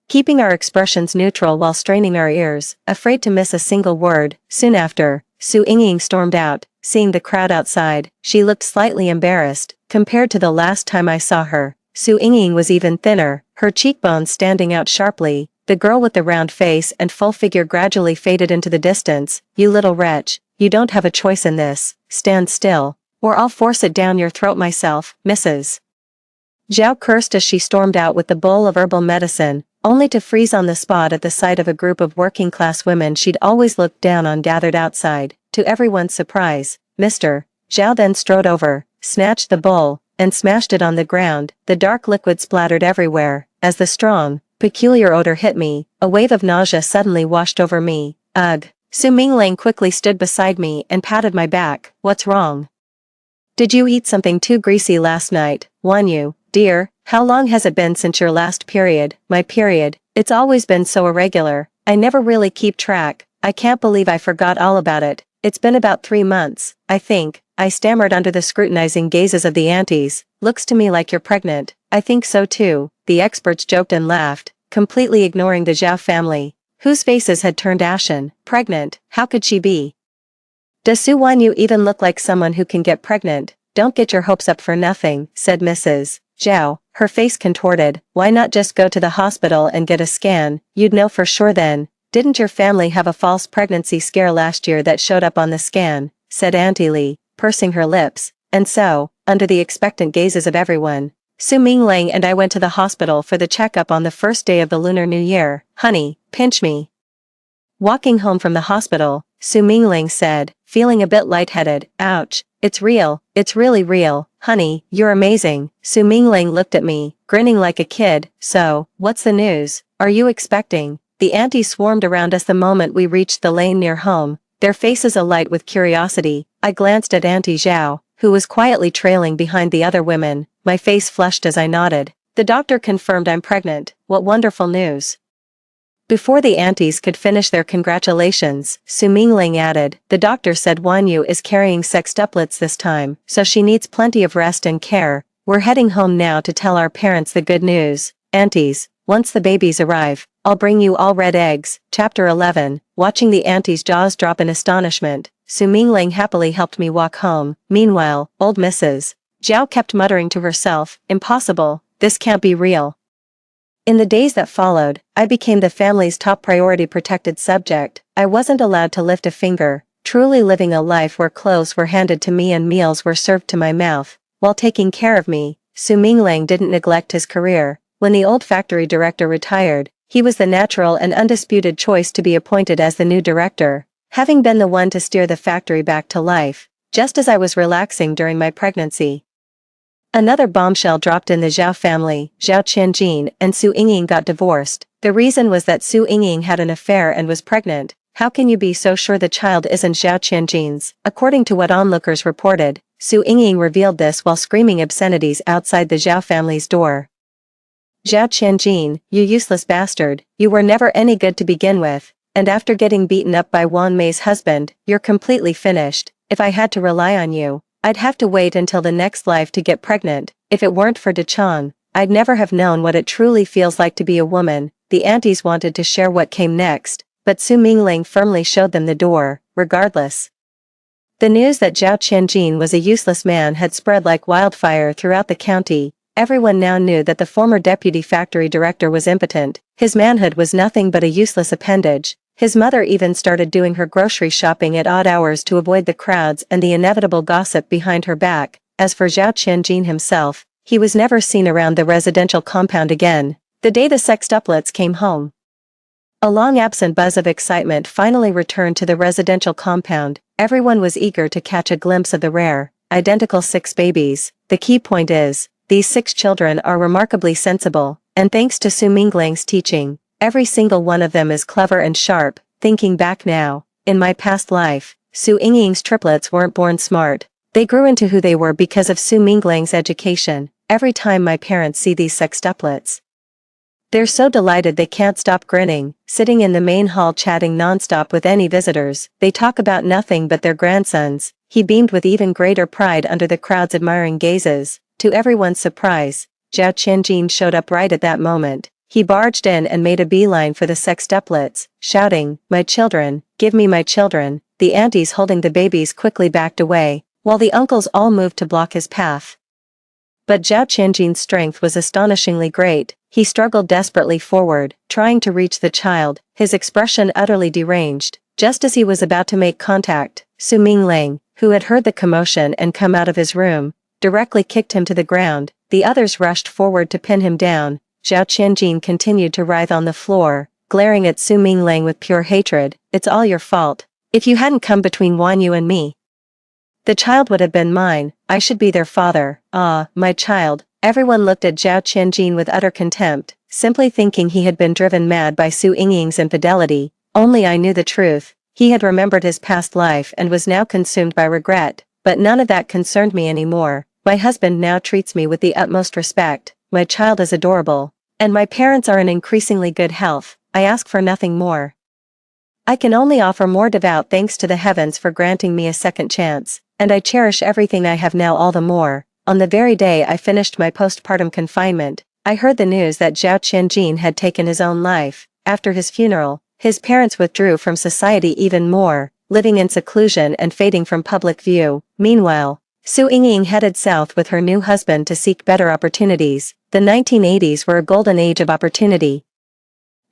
keeping our expressions neutral while straining our ears, afraid to miss a single word. Soon after, Su Ying stormed out. Seeing the crowd outside, she looked slightly embarrassed. Compared to the last time I saw her, Su Ying was even thinner, her cheekbones standing out sharply. The girl with the round face and full figure gradually faded into the distance. "You little wretch, you don't have a choice in this. Stand still, or I'll force it down your throat myself, Mrs. Zhao cursed as she stormed out with the bowl of herbal medicine, only to freeze on the spot at the sight of a group of working-class women she'd always looked down on gathered outside. To everyone's surprise, Mr. Zhao then strode over, snatched the bowl, and smashed it on the ground. The dark liquid splattered everywhere. As the strong, peculiar odor hit me, a wave of nausea suddenly washed over me. Ugh. Su Mingling quickly stood beside me and patted my back. "What's wrong? Did you eat something too greasy last night, Wanyu, dear? How long has it been since your last period?" "My period? It's always been so irregular. I never really keep track. I can't believe I forgot all about it. It's been about 3 months, I think," I stammered under the scrutinizing gazes of the aunties. "Looks to me like you're pregnant." "I think so too," the experts joked and laughed, completely ignoring the Zhao family, whose faces had turned ashen. "Pregnant? How could she be? Does Su Wanyu even look like someone who can get pregnant?" "Don't get your hopes up for nothing," said Mrs. Zhao, her face contorted. "Why not just go to the hospital and get a scan? You'd know for sure then. Didn't your family have a false pregnancy scare last year that showed up on the scan?" said Auntie Li, pursing her lips. And so, under the expectant gazes of everyone, Su Mingling and I went to the hospital for the checkup on the first day of the Lunar New Year. "Honey, pinch me." Walking home from the hospital, Su Mingling said, feeling a bit lightheaded. "Ouch, it's real, it's really real. Honey, you're amazing." Su Mingling looked at me, grinning like a kid. "So, what's the news? Are you expecting?" The aunties swarmed around us the moment we reached the lane near home, their faces alight with curiosity. I glanced at Auntie Zhao, who was quietly trailing behind the other women. My face flushed as I nodded. "The doctor confirmed I'm pregnant. What wonderful news." Before the aunties could finish their congratulations, Su Mingling added, "The doctor said Wanyu is carrying sextuplets this time, so she needs plenty of rest and care. We're heading home now to tell our parents the good news. Aunties, once the babies arrive, I'll bring you all red eggs." Chapter 11. Watching the aunties' jaws drop in astonishment, Su Mingling happily helped me walk home. Meanwhile, old Mrs. Zhao kept muttering to herself, "Impossible, this can't be real." In the days that followed, I became the family's top priority protected subject. I wasn't allowed to lift a finger, truly living a life where clothes were handed to me and meals were served to my mouth. While taking care of me, Su Mingling didn't neglect his career. When the old factory director retired, he was the natural and undisputed choice to be appointed as the new director, having been the one to steer the factory back to life, just as I was relaxing during my pregnancy. Another bombshell dropped in the Zhao family. Zhao Qianjin and Su Ying got divorced. The reason was that Su Ying had an affair and was pregnant. "How can you be so sure the child isn't Zhao Qianjin's?" According to what onlookers reported, Su Ying revealed this while screaming obscenities outside the Zhao family's door. "Zhao Qianjin, you useless bastard, you were never any good to begin with, and after getting beaten up by Wan Mei's husband, you're completely finished. If I had to rely on you, I'd have to wait until the next life to get pregnant. If it weren't for DeChong, I'd never have known what it truly feels like to be a woman." The aunties wanted to share what came next, but Su Mingling firmly showed them the door. Regardless, the news that Zhao Qianjin was a useless man had spread like wildfire throughout the county. Everyone now knew that the former deputy factory director was impotent. His manhood was nothing but a useless appendage. His mother even started doing her grocery shopping at odd hours to avoid the crowds and the inevitable gossip behind her back. As for Zhao Qianjin himself, he was never seen around the residential compound again. The day the sextuplets came home, a long-absent buzz of excitement finally returned to the residential compound. Everyone was eager to catch a glimpse of the rare, identical 6 babies. The key point is, these 6 children are remarkably sensible, and thanks to Su Minglang's teaching, every single one of them is clever and sharp. Thinking back now, in my past life, Su Yingying's triplets weren't born smart. They grew into who they were because of Su Minglang's education. Every time my parents see these sextuplets, they're so delighted they can't stop grinning, sitting in the main hall chatting nonstop with any visitors. They talk about nothing but their grandsons. He beamed with even greater pride under the crowd's admiring gazes. To everyone's surprise, Zhao Qianjin showed up right at that moment. He barged in and made a beeline for the sextuplets, shouting, "My children, give me my children." The aunties holding the babies quickly backed away, while the uncles all moved to block his path. But Zhao Qianjin's strength was astonishingly great. He struggled desperately forward, trying to reach the child, his expression utterly deranged. Just as he was about to make contact, Su Minglang, who had heard the commotion and come out of his room, directly kicked him to the ground. The others rushed forward to pin him down. Zhao Qianjin continued to writhe on the floor, glaring at Su Minglang with pure hatred. "It's all your fault. If you hadn't come between Wan Yu and me, the child would have been mine. I should be their father." "Ah, my child." Everyone looked at Zhao Qianjin with utter contempt, simply thinking he had been driven mad by Su Yingying's infidelity. Only I knew the truth. He had remembered his past life and was now consumed by regret, but none of that concerned me anymore. My husband now treats me with the utmost respect, my child is adorable, and my parents are in increasingly good health. I ask for nothing more. I can only offer more devout thanks to the heavens for granting me a second chance, and I cherish everything I have now all the more. On the very day I finished my postpartum confinement, I heard the news that Zhao Qianjin had taken his own life. After his funeral, his parents withdrew from society even more, living in seclusion and fading from public view. Meanwhile, Su Yingying headed south with her new husband to seek better opportunities. The 1980s were a golden age of opportunity.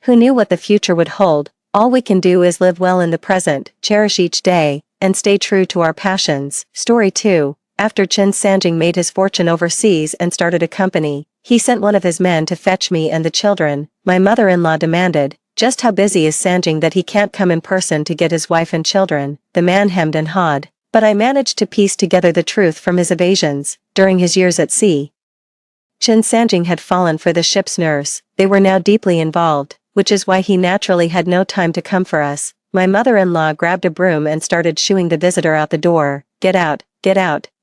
Who knew what the future would hold? All we can do is live well in the present, cherish each day, and stay true to our passions. Story 2. After Chen Sanjing made his fortune overseas and started a company, he sent one of his men to fetch me and the children. My mother-in-law demanded, "Just how busy is Sanjing that he can't come in person to get his wife and children?" The man hemmed and hawed, but I managed to piece together the truth from his evasions. During his years at sea, Chen Sanjing had fallen for the ship's nurse. They were now deeply involved, which is why he naturally had no time to come for us. My mother-in-law grabbed a broom and started shooing the visitor out the door. Get out,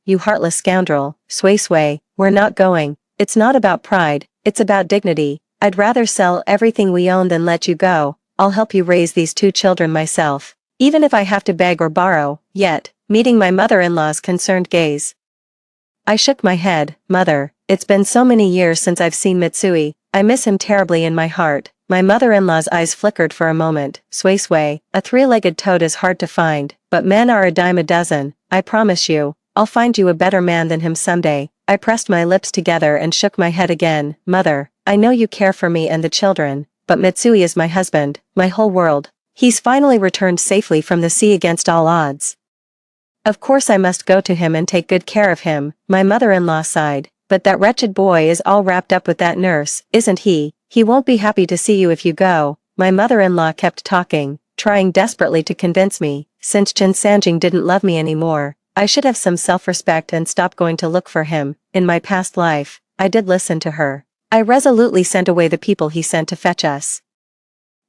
you heartless scoundrel." "Sway sway, we're not going. It's not about pride, it's about dignity. I'd rather sell everything we own than let you go. I'll help you raise these 2 children myself, even if I have to beg or borrow." Yet, meeting my mother-in-law's concerned gaze, I shook my head. "Mother, it's been so many years since I've seen Mitsui. I miss him terribly in my heart." My mother-in-law's eyes flickered for a moment. "Sway sway, a 3-legged toad is hard to find, but men are a dime a dozen. I promise you, I'll find you a better man than him someday." I pressed my lips together and shook my head again. "Mother, I know you care for me and the children, but Mitsui is my husband, my whole world. He's finally returned safely from the sea against all odds. Of course I must go to him and take good care of him." My mother-in-law sighed. "But that wretched boy is all wrapped up with that nurse, isn't he? He won't be happy to see you if you go." My mother-in-law kept talking, trying desperately to convince me, since Chen Sanjing didn't love me anymore, I should have some self-respect and stop going to look for him. In my past life, I did listen to her. I resolutely sent away the people he sent to fetch us.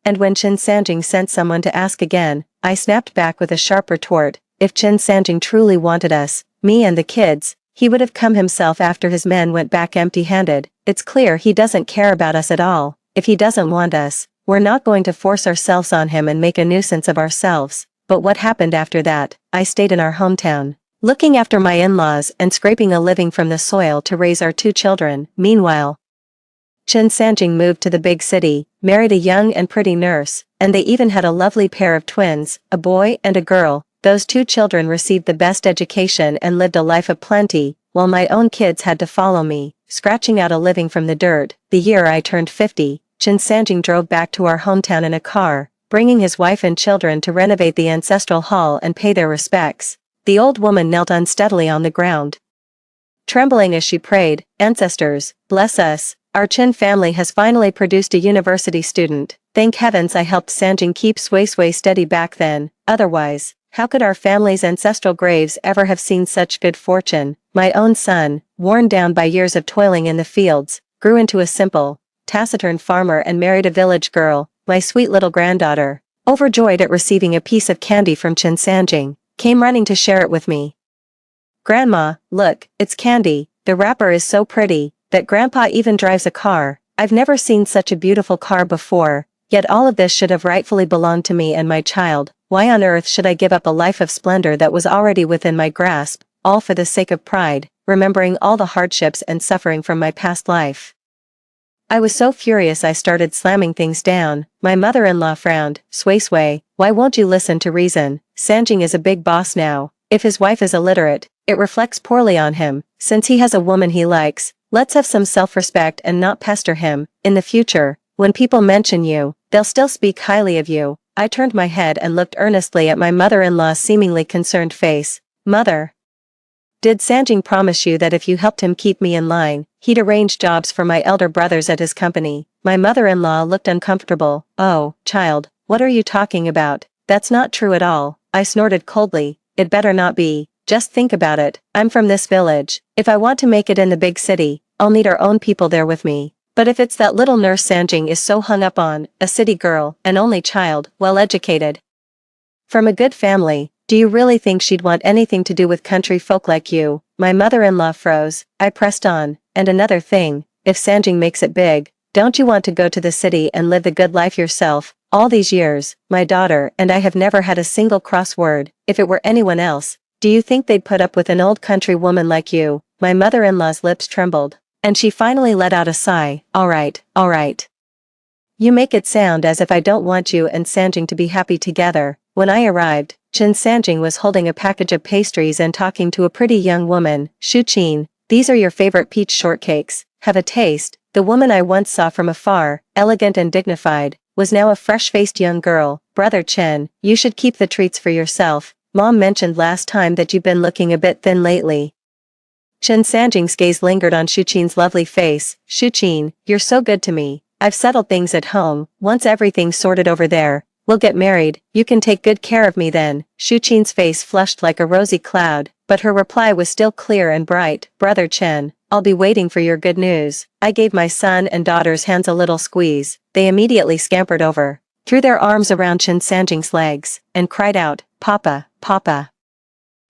And when Chen Sanjing sent someone to ask again, I snapped back with a sharp retort. If Chen Sanjing truly wanted us, me and the kids, he would have come himself after his men went back empty-handed. It's clear he doesn't care about us at all. If he doesn't want us, we're not going to force ourselves on him and make a nuisance of ourselves. But what happened after that? I stayed in our hometown, looking after my in-laws and scraping a living from the soil to raise our 2 children. Meanwhile, Chen Sanjing moved to the big city, married a young and pretty nurse, and they even had a lovely pair of twins, a boy and a girl. Those 2 children received the best education and lived a life of plenty, while my own kids had to follow me, scratching out a living from the dirt. The year I turned 50, Chen Sanjing drove back to our hometown in a car, bringing his wife and children to renovate the ancestral hall and pay their respects. The old woman knelt unsteadily on the ground, trembling as she prayed, "Ancestors, bless us. Our Chen family has finally produced a university student. Thank heavens I helped Sanjing keep Sway Sway steady back then, otherwise, How could our family's ancestral graves ever have seen such good fortune? My own son, worn down by years of toiling in the fields, grew into a simple, taciturn farmer and married a village girl, my sweet little granddaughter, overjoyed at receiving a piece of candy from Chinsanjing, came running to share it with me. Grandma, look, it's candy, the wrapper is so pretty, that Grandpa even drives a car. I've never seen such a beautiful car before, yet all of this should have rightfully belonged to me and my child. Why on earth should I give up a life of splendor that was already within my grasp, all for the sake of pride, remembering all the hardships and suffering from my past life? I was so furious I started slamming things down. My mother-in-law frowned. Sway, why won't you listen to reason? Sanjing is a big boss now. If his wife is illiterate, it reflects poorly on him. Since he has a woman he likes, let's have some self-respect and not pester him. In the future, when people mention you, they'll still speak highly of you. I turned my head and looked earnestly at my mother-in-law's seemingly concerned face. Mother, did Sanjing promise you that if you helped him keep me in line, he'd arrange jobs for my elder brothers at his company? My mother-in-law looked uncomfortable. Oh, child, what are you talking about? That's not true at all. I snorted coldly. It better not be. Just think about it. I'm from this village. If I want to make it in the big city, I'll need our own people there with me. But if it's that little nurse Sanjing is so hung up on, a city girl, an only child, well-educated, from a good family, do you really think she'd want anything to do with country folk like you? My mother-in-law froze. I pressed on. And another thing, if Sanjing makes it big, don't you want to go to the city and live the good life yourself? All these years, my daughter and I have never had a single cross word. If it were anyone else, do you think they'd put up with an old country woman like you? My mother-in-law's lips trembled, and she finally let out a sigh. All right. You make it sound as if I don't want you and Sanjing to be happy together. When I arrived, Chinsanjing was holding a package of pastries and talking to a pretty young woman. Shuqin, these are your favorite peach shortcakes. Have a taste. The woman I once saw from afar, elegant and dignified, was now a fresh-faced young girl. Brother Chen, you should keep the treats for yourself. Mom mentioned last time that you've been looking a bit thin lately. Chinsanjing's gaze lingered on Shuqin's lovely face. Shuqin, you're so good to me. I've settled things at home. Once everything's sorted over there, we'll get married. You can take good care of me then. Shuqin's face flushed like a rosy cloud, but her reply was still clear and bright. Brother Chen, I'll be waiting for your good news. I gave my son and daughter's hands a little squeeze. They immediately scampered over, threw their arms around Chinsanjing's legs, and cried out, Papa, Papa.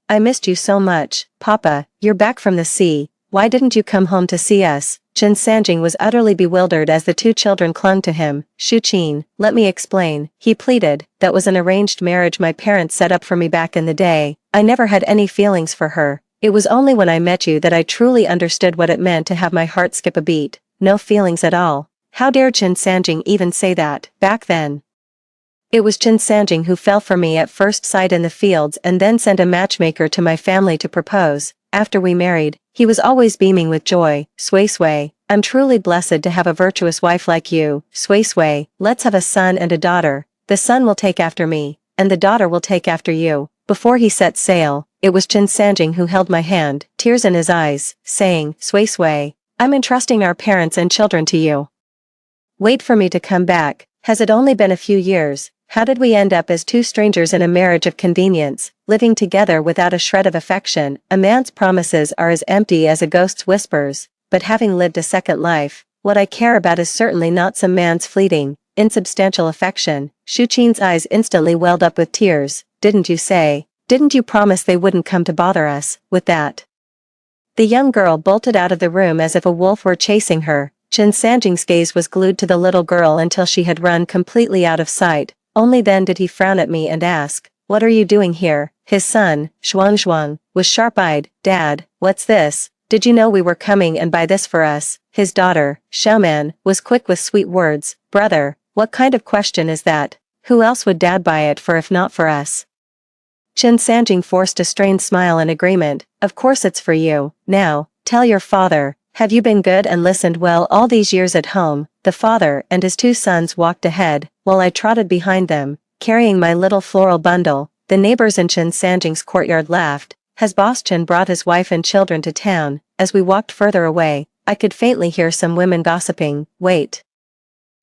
I missed you so much. Papa, you're back from the sea. Why didn't you come home to see us? Chinsanjing was utterly bewildered as the two children clung to him. Shuqin, let me explain, he pleaded. That was an arranged marriage my parents set up for me back in the day. I never had any feelings for her. It was only when I met you that I truly understood what it meant to have my heart skip a beat. No feelings at all. How dare Chinsanjing even say that, back then? It was Chinsanjing who fell for me at first sight in the fields and then sent a matchmaker to my family to propose. After we married, he was always beaming with joy. Sway, I'm truly blessed to have a virtuous wife like you. Sway, let's have a son and a daughter. The son will take after me, and the daughter will take after you. Before he set sail, it was Chinsanjing who held my hand, tears in his eyes, saying, Sway, I'm entrusting our parents and children to you. Wait for me to come back. Has it only been a few years? How did we end up as two strangers in a marriage of convenience, living together without a shred of affection? A man's promises are as empty as a ghost's whispers, but having lived a second life, what I care about is certainly not some man's fleeting, insubstantial affection. Shuqin's eyes instantly welled up with tears. Didn't you promise they wouldn't come to bother us, with that? The young girl bolted out of the room as if a wolf were chasing her. Chinsanjing's gaze was glued to the little girl until she had run completely out of sight. Only then did he frown at me and ask, What are you doing here? His son, Zhuang, was sharp-eyed. Dad, what's this? Did you know we were coming and buy this for us? His daughter, Xiaoman, was quick with sweet words. Brother, what kind of question is that? Who else would Dad buy it for if not for us? Chinsanjing forced a strained smile in agreement. Of course it's for you. Now, tell your father. Have you been good and listened well all these years at home? The father and his two sons walked ahead, while I trotted behind them, carrying my little floral bundle. The neighbors in Chinsanjing's courtyard laughed. Has Boss Chen brought his wife and children to town? As we walked further away, I could faintly hear some women gossiping. Wait.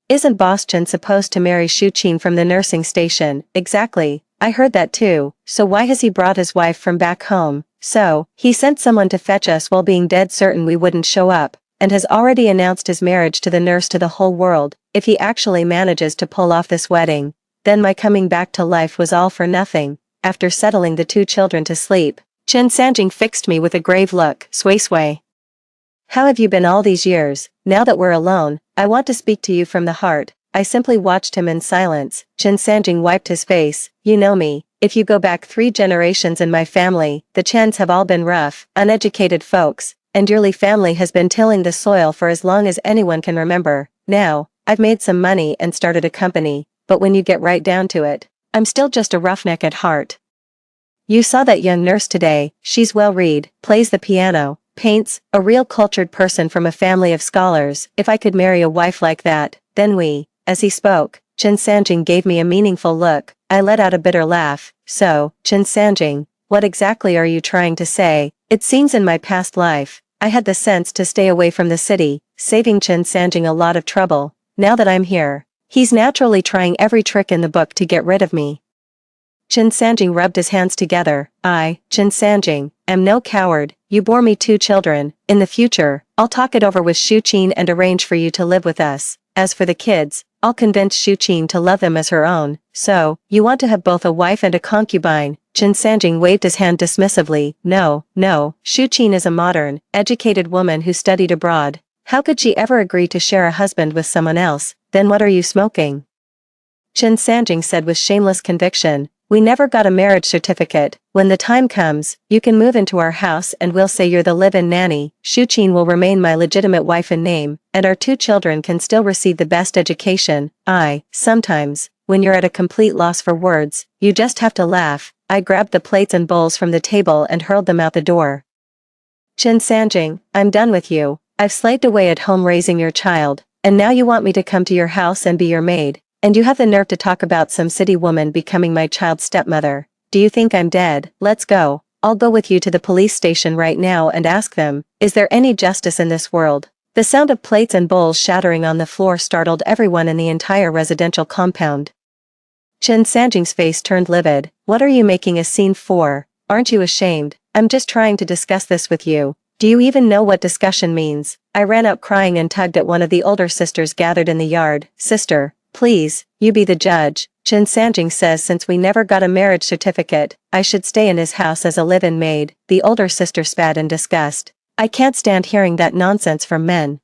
Isn't Boss Chen supposed to marry Shuqin from the nursing station? Exactly. I heard that too, so why has he brought his wife from back home? So, he sent someone to fetch us while being dead certain we wouldn't show up, and has already announced his marriage to the nurse to the whole world. If he actually manages to pull off this wedding, then my coming back to life was all for nothing. After settling the 2 children to sleep, Chen Sanjing fixed me with a grave look. Sway sway. How have you been all these years? Now that we're alone, I want to speak to you from the heart. I simply watched him in silence. Chen Sanjing wiped his face. You know me. If you go back 3 generations in my family, the Chens have all been rough, uneducated folks, and your Li family has been tilling the soil for as long as anyone can remember. Now, I've made some money and started a company, but when you get right down to it, I'm still just a roughneck at heart. You saw that young nurse today. She's well-read, plays the piano, paints, a real cultured person from a family of scholars. If I could marry a wife like that, then we. As he spoke, Chen Sanjing gave me a meaningful look. I let out a bitter laugh. So, Chen Sanjing, what exactly are you trying to say? It seems in my past life, I had the sense to stay away from the city, saving Chen Sanjing a lot of trouble. Now that I'm here, he's naturally trying every trick in the book to get rid of me. Chen Sanjing rubbed his hands together. I, Chen Sanjing, am no coward. You bore me 2 children. In the future, I'll talk it over with Shu Qin and arrange for you to live with us. As for the kids, I'll convince Shu Qin to love them as her own. So, you want to have both a wife and a concubine? Chen Sanjing waved his hand dismissively. No, no, Shu Qin is a modern, educated woman who studied abroad. How could she ever agree to share a husband with someone else? Then what are you smoking? Chen Sanjing said with shameless conviction. We never got a marriage certificate. When the time comes, you can move into our house and we'll say you're the live-in nanny. Shu Qin will remain my legitimate wife in name, and our 2 children can still receive the best education. Sometimes, when you're at a complete loss for words, you just have to laugh. I grabbed the plates and bowls from the table and hurled them out the door. Chen Sanjing, I'm done with you. I've slaved away at home raising your child, and now you want me to come to your house and be your maid. And you have the nerve to talk about some city woman becoming my child's stepmother. Do you think I'm dead? Let's go. I'll go with you to the police station right now and ask them, is there any justice in this world? The sound of plates and bowls shattering on the floor startled everyone in the entire residential compound. Chen Sanjing's face turned livid. What are you making a scene for? Aren't you ashamed? I'm just trying to discuss this with you. Do you even know what discussion means? I ran out crying and tugged at one of the older sisters gathered in the yard. Sister, please, you be the judge. Chen Sanjing says since we never got a marriage certificate, I should stay in his house as a live-in maid. The older sister spat in disgust. I can't stand hearing that nonsense from men.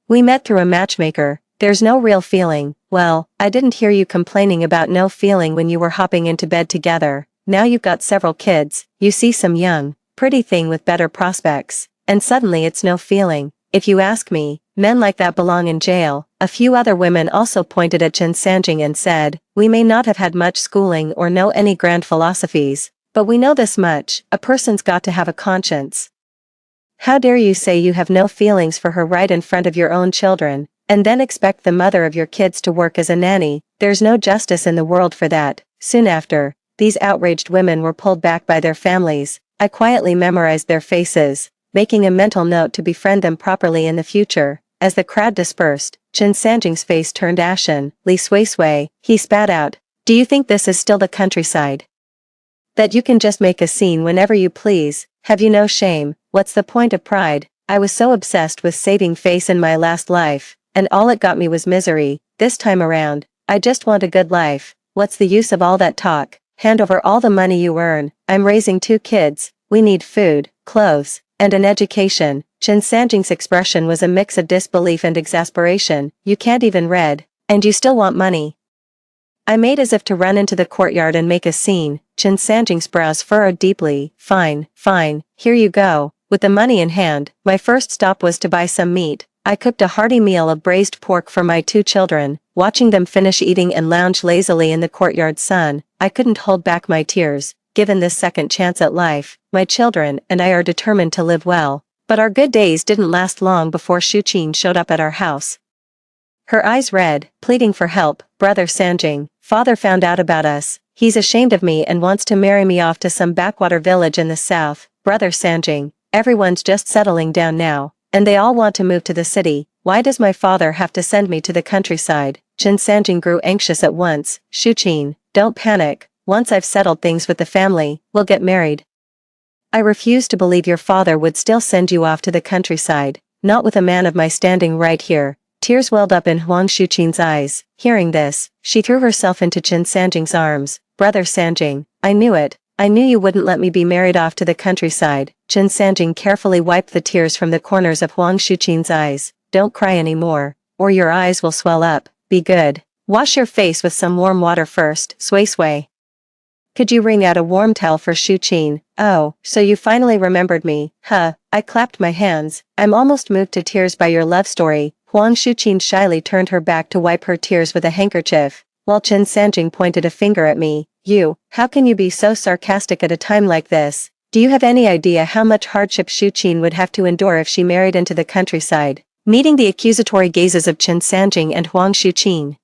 We met through a matchmaker. There's no real feeling. Well, I didn't hear you complaining about no feeling when you were hopping into bed together. Now you've got several kids, you see some young, pretty thing with better prospects, and suddenly it's no feeling. If you ask me, men like that belong in jail. A few other women also pointed at Chen Sanjing and said, we may not have had much schooling or know any grand philosophies, but we know this much, a person's got to have a conscience. How dare you say you have no feelings for her right in front of your own children, and then expect the mother of your kids to work as a nanny? There's no justice in the world for that. Soon after, these outraged women were pulled back by their families. I quietly memorized their faces, making a mental note to befriend them properly in the future. As the crowd dispersed, Chen Sanjing's face turned ashen. Li Sui Sui, he spat out. Do you think this is still the countryside? That you can just make a scene whenever you please? Have you no shame? What's the point of pride? I was so obsessed with saving face in my last life, and all it got me was misery. This time around, I just want a good life. What's the use of all that talk? Hand over all the money you earn. I'm raising 2 kids. We need food, clothes, and an education. Chen Sanjing's expression was a mix of disbelief and exasperation. You can't even read, and you still want money. I made as if to run into the courtyard and make a scene. Chen Sanjing's brows furrowed deeply. Fine, fine, here you go. With the money in hand, my first stop was to buy some meat. I cooked a hearty meal of braised pork for my 2 children. Watching them finish eating and lounge lazily in the courtyard sun, I couldn't hold back my tears. Given this second chance at life, my children and I are determined to live well. But our good days didn't last long before Shu Qin showed up at our house. Her eyes red, pleading for help. Brother Sanjing, father found out about us. He's ashamed of me and wants to marry me off to some backwater village in the south. Brother Sanjing, everyone's just settling down now, and they all want to move to the city. Why does my father have to send me to the countryside? Chen Sanjing grew anxious at once. Shu Qin, don't panic. once I've settled things with the family, we'll get married. I refuse to believe your father would still send you off to the countryside, not with a man of my standing right here. Tears welled up in Huang Shuqing's eyes. Hearing this, she threw herself into Chen Sanjing's arms. Brother Sanjing, I knew it. I knew you wouldn't let me be married off to the countryside. Chen Sanjing carefully wiped the tears from the corners of Huang Shuqing's eyes. Don't cry anymore, or your eyes will swell up. Be good. Wash your face with some warm water first. Sway sway. Could you wring out a warm towel for Shuqing? Oh, so you finally remembered me, huh? I clapped my hands. I'm almost moved to tears by your love story. Huang Shuqing shyly turned her back to wipe her tears with a handkerchief, while Chen Sanjing pointed a finger at me. You, how can you be so sarcastic at a time like this? Do you have any idea how much hardship Shuqing would have to endure if she married into the countryside? Meeting the accusatory gazes of Chen Sanjing and Huang Shuqing,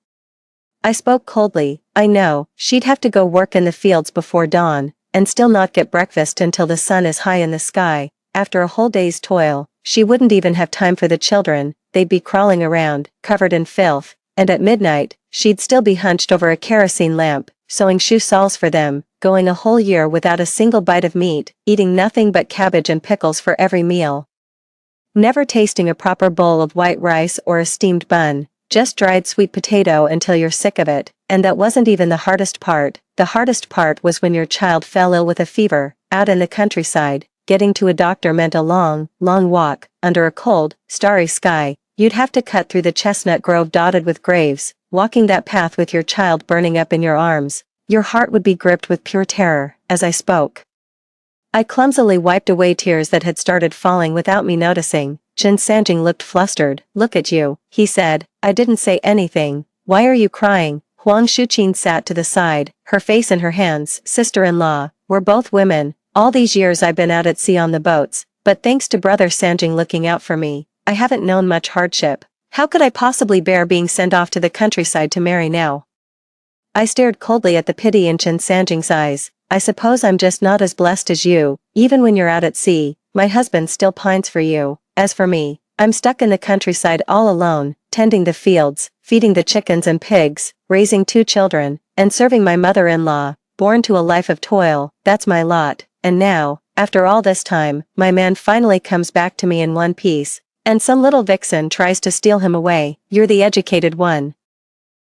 I spoke coldly. I know, she'd have to go work in the fields before dawn, and still not get breakfast until the sun is high in the sky. After a whole day's toil, she wouldn't even have time for the children. They'd be crawling around, covered in filth, and at midnight, she'd still be hunched over a kerosene lamp, sewing shoe soles for them, going a whole year without a single bite of meat, eating nothing but cabbage and pickles for every meal. Never tasting a proper bowl of white rice or a steamed bun. Just dried sweet potato until you're sick of it, and that wasn't even the hardest part. The hardest part was when your child fell ill with a fever, out in the countryside. Getting to a doctor meant a long, long walk, under a cold, starry sky. You'd have to cut through the chestnut grove dotted with graves, walking that path with your child burning up in your arms. Your heart would be gripped with pure terror, as I spoke. I clumsily wiped away tears that had started falling without me noticing. Chen Sanjing looked flustered. Look at you, he said. I didn't say anything. Why are you crying? Huang Shuqing sat to the side, her face in her hands. Sister-in-law, we're both women. All these years I've been out at sea on the boats, but thanks to Brother Sanjing looking out for me, I haven't known much hardship. How could I possibly bear being sent off to the countryside to marry now? I stared coldly at the pity in Chen Sanjing's eyes. I suppose I'm just not as blessed as you. Even when you're out at sea, my husband still pines for you. As for me, I'm stuck in the countryside all alone, tending the fields, feeding the chickens and pigs, raising 2 children, and serving my mother-in-law, born to a life of toil. That's my lot. And now, after all this time, my man finally comes back to me in one piece, and some little vixen tries to steal him away. You're the educated one.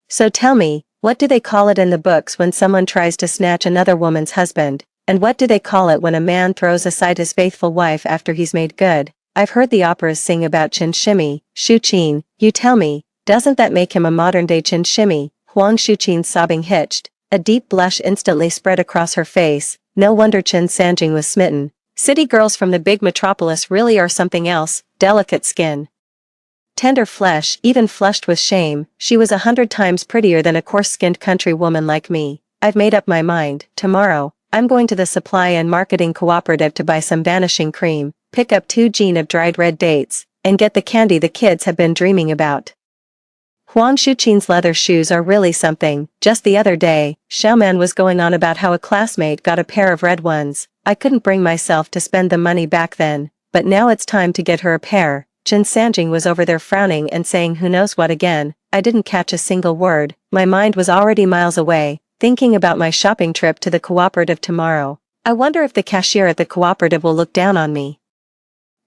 So tell me, what do they call it in the books when someone tries to snatch another woman's husband, and what do they call it when a man throws aside his faithful wife after he's made good? I've heard the operas sing about Chen Shimi. Shuqing, you tell me, doesn't that make him a modern-day Chen Shimi? Huang Shuqing's sobbing hitched. A deep blush instantly spread across her face. No wonder Chen Sanjing was smitten. City girls from the big metropolis really are something else. Delicate skin, tender flesh, even flushed with shame. She was 100 times prettier than a coarse-skinned country woman like me. I've made up my mind. Tomorrow, I'm going to the supply and marketing cooperative to buy some vanishing cream, pick up 2 jeans of dried red dates, and get the candy the kids have been dreaming about. Huang Shuqing's leather shoes are really something. Just the other day, Xiaoman was going on about how a classmate got a pair of red ones. I couldn't bring myself to spend the money back then, but now it's time to get her a pair. Chen Sanjing was over there frowning and saying who knows what again. I didn't catch a single word. My mind was already miles away, thinking about my shopping trip to the cooperative tomorrow. I wonder if the cashier at the cooperative will look down on me.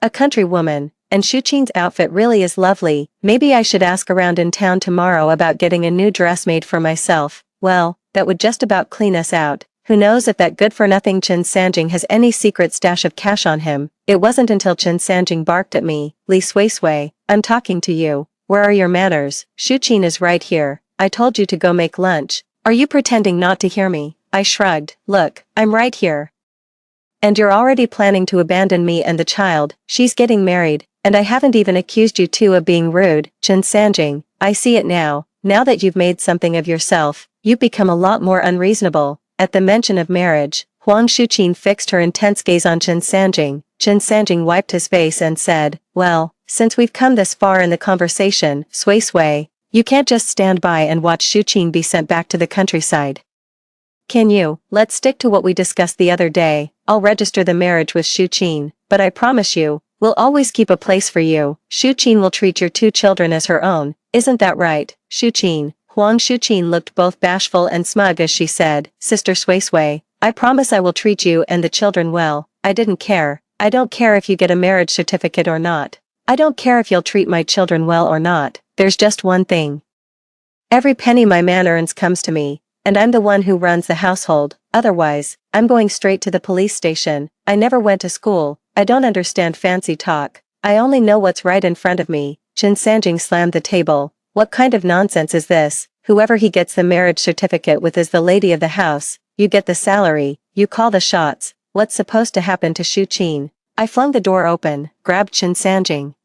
A country woman, and Shuqing's outfit really is lovely. Maybe I should ask around in town tomorrow about getting a new dress made for myself. Well, that would just about clean us out. Who knows if that good-for-nothing Chen Sanjing has any secret stash of cash on him. It wasn't until Chen Sanjing barked at me. Li Sui Sui, I'm talking to you. Where are your manners? Shuqing is right here. I told you to go make lunch. Are you pretending not to hear me? I shrugged. Look, I'm right here. And you're already planning to abandon me and the child. She's getting married, and I haven't even accused you two of being rude. Chen Sanjing, I see it now. Now that you've made something of yourself, you've become a lot more unreasonable. At the mention of marriage, Huang Shuqing fixed her intense gaze on Chen Sanjing. Chen Sanjing wiped his face and said, well, since we've come this far in the conversation, Sui Sui, you can't just stand by and watch Shuqing be sent back to the countryside. Can you? Let's stick to what we discussed the other day. I'll register the marriage with Shuqing, but I promise you, we'll always keep a place for you. Shuqing will treat your 2 children as her own. Isn't that right, Shuqing? Huang Shuqin looked both bashful and smug as she said, Sister Suisui, I promise I will treat you and the children well. I didn't care. I don't care if you get a marriage certificate or not. I don't care if you'll treat my children well or not. There's just one thing. Every penny my man earns comes to me, and I'm the one who runs the household. Otherwise, I'm going straight to the police station. I never went to school. I don't understand fancy talk. I only know what's right in front of me. Chen Sanjing slammed the table. What kind of nonsense is this? Whoever he gets the marriage certificate with is the lady of the house. You get the salary, you call the shots. What's supposed to happen to Shu Qin? I flung the door open, grabbed Chen Sanjing,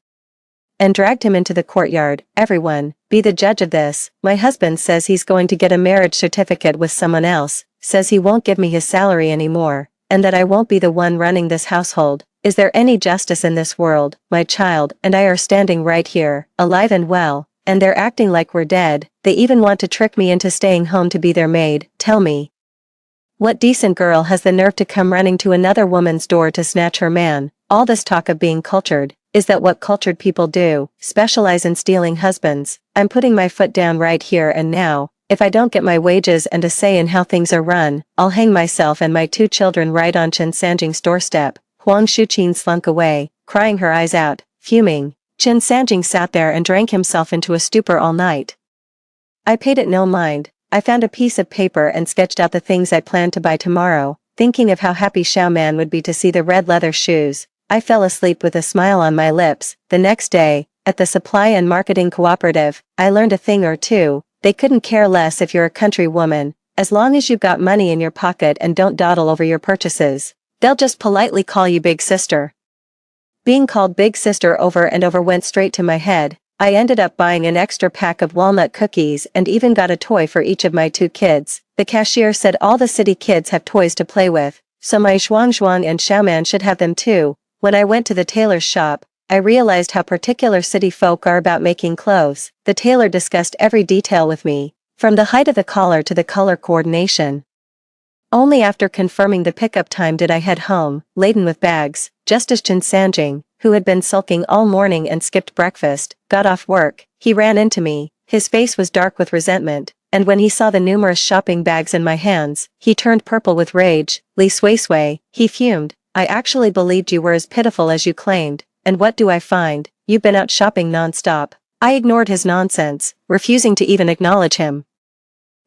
and dragged him into the courtyard. Everyone, be the judge of this. My husband says he's going to get a marriage certificate with someone else, says he won't give me his salary anymore, and that I won't be the one running this household. Is there any justice in this world? My child and I are standing right here, alive and well, and they're acting like we're dead. They even want to trick me into staying home to be their maid. Tell me, what decent girl has the nerve to come running to another woman's door to snatch her man? All this talk of being cultured, is that what cultured people do? Specialize in stealing husbands? I'm putting my foot down right here and now. If I don't get my wages and a say in how things are run, I'll hang myself and my 2 children right on Chen Sanjing's doorstep. Huang Shuqin slunk away, crying her eyes out, fuming. Chen Sanjing sat there and drank himself into a stupor all night. I paid it no mind. I found a piece of paper and sketched out the things I planned to buy tomorrow, thinking of how happy Xiao Man would be to see the red leather shoes. I fell asleep with a smile on my lips. The next day, at the Supply and Marketing Cooperative, I learned a thing or two. They couldn't care less if you're a country woman, as long as you've got money in your pocket and don't dawdle over your purchases. They'll just politely call you Big Sister. Being called Big Sister over and over went straight to my head. I ended up buying an extra pack of walnut cookies and even got a toy for each of my 2 kids. The cashier said all the city kids have toys to play with, so my Zhuang and Xiaoman should have them too. When I went to the tailor's shop, I realized how particular city folk are about making clothes. The tailor discussed every detail with me, from the height of the collar to the color coordination. Only after confirming the pickup time did I head home, laden with bags, just as Chen Sanjing, who had been sulking all morning and skipped breakfast, got off work. He ran into me. His face was dark with resentment, and when he saw the numerous shopping bags in my hands, he turned purple with rage. Li Suisui, he fumed. I actually believed you were as pitiful as you claimed, and what do I find? You've been out shopping non-stop. I ignored his nonsense, refusing to even acknowledge him.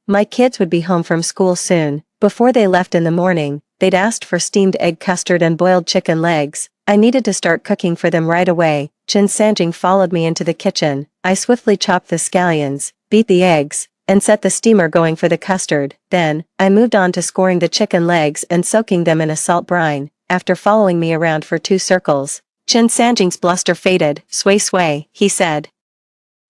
My kids would be home from school soon. Before they left in the morning, they'd asked for steamed egg custard and boiled chicken legs. I needed to start cooking for them right away. Chen Sanjing followed me into the kitchen. I swiftly chopped the scallions, beat the eggs, and set the steamer going for the custard. Then, I moved on to scoring the chicken legs and soaking them in a salt brine. After following me around for 2 circles, Chen Sanjing's bluster faded. Suisui, he said,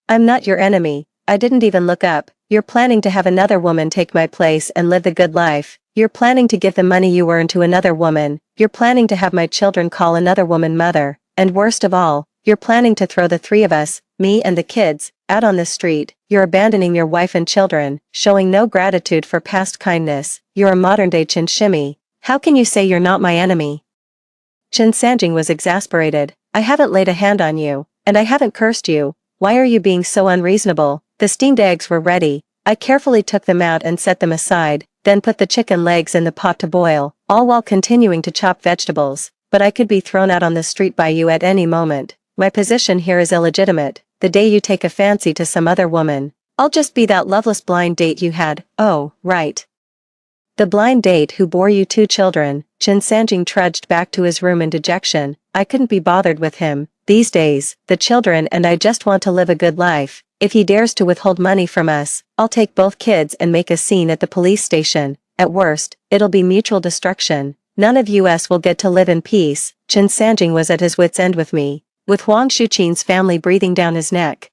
I'm not your enemy. I didn't even look up. You're planning to have another woman take my place and live the good life. You're planning to give the money you earn to another woman. You're planning to have my children call another woman mother. And worst of all, you're planning to throw the 3 of us, me and the kids, out on the street. You're abandoning your wife and children, showing no gratitude for past kindness. You're a modern-day Chen Shimi. How can you say you're not my enemy? Chen Sanjing was exasperated. I haven't laid a hand on you, and I haven't cursed you. Why are you being so unreasonable? The steamed eggs were ready. I carefully took them out and set them aside, then put the chicken legs in the pot to boil, all while continuing to chop vegetables. But I could be thrown out on the street by you at any moment. My position here is illegitimate. The day you take a fancy to some other woman, I'll just be that loveless blind date you had. Oh, right. The blind date who bore you 2 children. Chen Sanjing trudged back to his room in dejection. I couldn't be bothered with him. These days, the children and I just want to live a good life. If he dares to withhold money from us, I'll take both kids and make a scene at the police station. At worst, it'll be mutual destruction. None of us will get to live in peace. Chen Sanjing was at his wit's end with me, with Huang Shuqin's family breathing down his neck.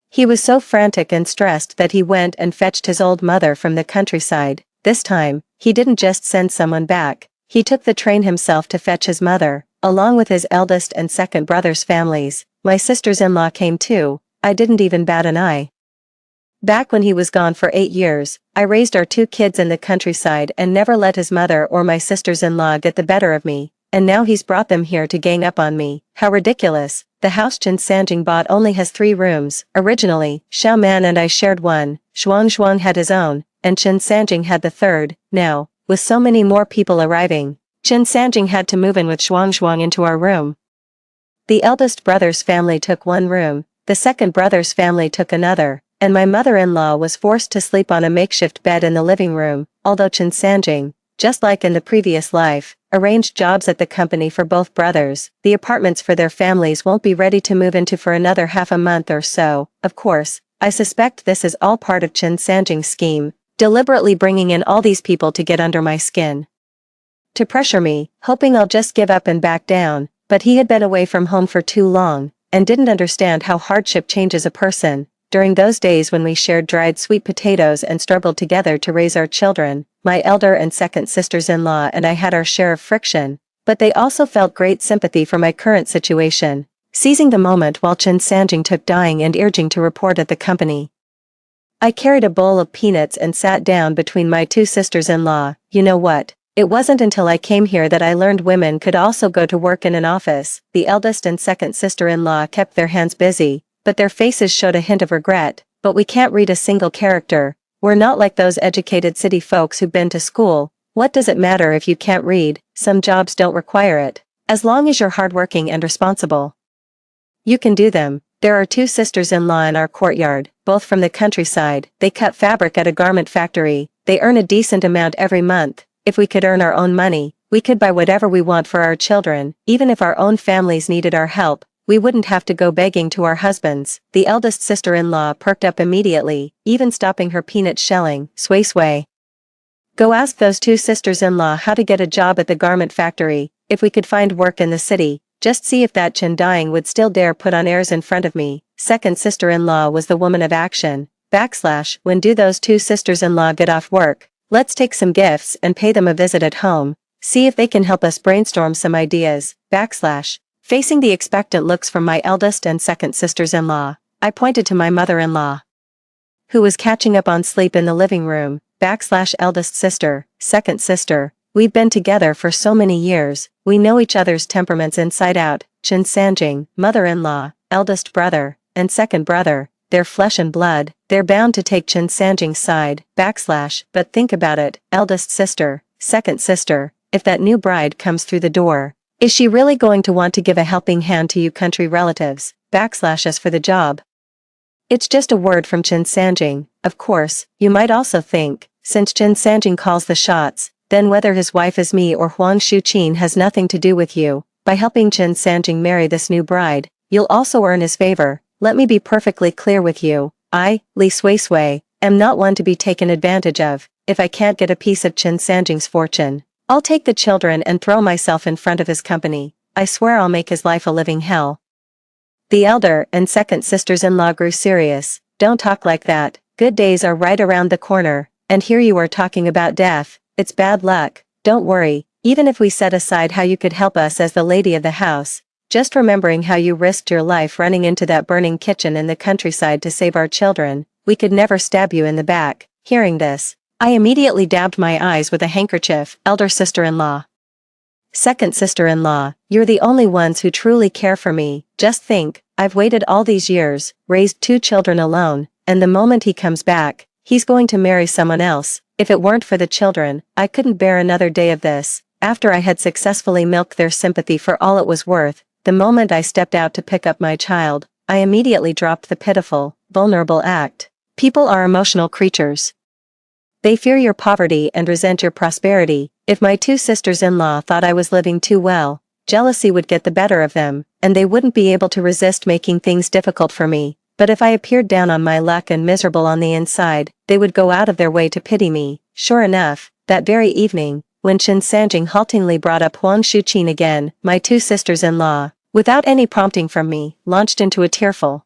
He was so frantic and stressed that he went and fetched his old mother from the countryside. This time, he didn't just send someone back. He took the train himself to fetch his mother, along with his eldest and second brother's families. My sisters-in-law came too. I didn't even bat an eye. Back when he was gone for 8 years, I raised our 2 kids in the countryside and never let his mother or my sisters-in-law get the better of me, and now he's brought them here to gang up on me. How ridiculous. The house Chen Sanjing bought only has 3 rooms. Originally, Xiao Man and I shared one, Shuang Shuang had his own, and Chen Sanjing had the third. Now, with so many more people arriving, Chen Sanjing had to move in with Shuang Shuang into our room. The eldest brother's family took one room, the second brother's family took another, and my mother-in-law was forced to sleep on a makeshift bed in the living room, although Chen Sanjing, just like in the previous life, arranged jobs at the company for both brothers. The apartments for their families won't be ready to move into for another half a month or so. Of course, I suspect this is all part of Chen Sanjing's scheme, deliberately bringing in all these people to get under my skin. To pressure me, hoping I'll just give up and back down, but he had been away from home for too long, and didn't understand how hardship changes a person. During those days when we shared dried sweet potatoes and struggled together to raise our children, my elder and second sisters-in-law and I had our share of friction, but they also felt great sympathy for my current situation, seizing the moment while Chen Sanjing took dying and urging to report at the company. I carried a bowl of peanuts and sat down between my 2 sisters-in-law. You know what? It wasn't until I came here that I learned women could also go to work in an office. The eldest and second sister-in-law kept their hands busy, but their faces showed a hint of regret. But we can't read a single character. We're not like those educated city folks who've been to school. What does it matter if you can't read? Some jobs don't require it. As long as you're hardworking and responsible, you can do them. There are 2 sisters-in-law in our courtyard, both from the countryside. They cut fabric at a garment factory. They earn a decent amount every month. If we could earn our own money, we could buy whatever we want for our children. Even if our own families needed our help, we wouldn't have to go begging to our husbands. The eldest sister-in-law perked up immediately, even stopping her peanut shelling. Sway sway. Go ask those 2 sisters-in-law how to get a job at the garment factory. If we could find work in the city, just see if that Chen Dying would still dare put on airs in front of me. Second sister-in-law was the woman of action. / When do those 2 sisters-in-law get off work? Let's take some gifts and pay them a visit at home. See if they can help us brainstorm some ideas. / Facing the expectant looks from my eldest and second sisters-in-law, I pointed to my mother-in-law, who was catching up on sleep in the living room. / Eldest sister, second sister, we've been together for so many years, we know each other's temperaments inside out. Chen Sanjing, mother-in-law, eldest brother, and second brother, they're flesh and blood, they're bound to take Chen Sanjing's side. / But think about it, eldest sister, second sister, if that new bride comes through the door, is she really going to want to give a helping hand to you country relatives? / As for the job, it's just a word from Chen Sanjing. Of course, you might also think, since Chen Sanjing calls the shots, then whether his wife is me or Huang Shuqin has nothing to do with you. By helping Chen Sanjing marry this new bride, you'll also earn his favor. Let me be perfectly clear with you. I, Li Sui, am not one to be taken advantage of. If I can't get a piece of Chen Sanjing's fortune, I'll take the children and throw myself in front of his company. I swear I'll make his life a living hell. The elder and second sisters-in-law grew serious. Don't talk like that. Good days are right around the corner, and here you are talking about death. It's bad luck. Don't worry, even if we set aside how you could help us as the lady of the house, just remembering how you risked your life running into that burning kitchen in the countryside to save our children, we could never stab you in the back. Hearing this, I immediately dabbed my eyes with a handkerchief. Elder sister-in-law, second sister-in-law, you're the only ones who truly care for me. Just think, I've waited all these years, raised 2 children alone, and the moment he comes back, he's going to marry someone else. If it weren't for the children, I couldn't bear another day of this. After I had successfully milked their sympathy for all it was worth, the moment I stepped out to pick up my child, I immediately dropped the pitiful, vulnerable act. People are emotional creatures. They fear your poverty and resent your prosperity. If my 2 sisters-in-law thought I was living too well, jealousy would get the better of them, and they wouldn't be able to resist making things difficult for me. But if I appeared down on my luck and miserable on the inside, they would go out of their way to pity me. Sure enough, that very evening, when Chen Sanjing haltingly brought up Huang Shuqin again, my 2 sisters-in-law, without any prompting from me, launched into a tearful,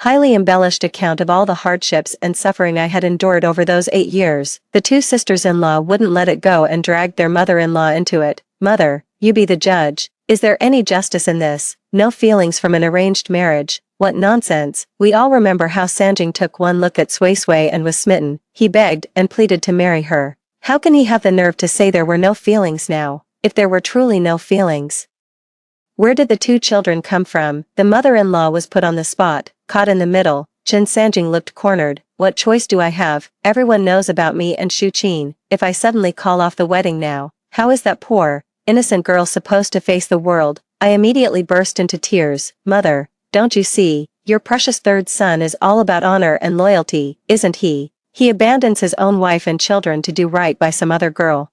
highly embellished account of all the hardships and suffering I had endured over those 8 years. The 2 sisters-in-law wouldn't let it go and dragged their mother-in-law into it. Mother, you be the judge. Is there any justice in this? No feelings from an arranged marriage. What nonsense. We all remember how Sanjing took one look at Sui and was smitten. He begged and pleaded to marry her. How can he have the nerve to say there were no feelings now, if there were truly no feelings? Where did the two children come from? The mother-in-law was put on the spot, caught in the middle. Chen Sanjing looked cornered. What choice do I have? Everyone knows about me and Shu Qin. If I suddenly call off the wedding now, how is that poor, innocent girl supposed to face the world? I immediately burst into tears. Mother, don't you see, your precious third son is all about honor and loyalty, isn't he? He abandons his own wife and children to do right by some other girl.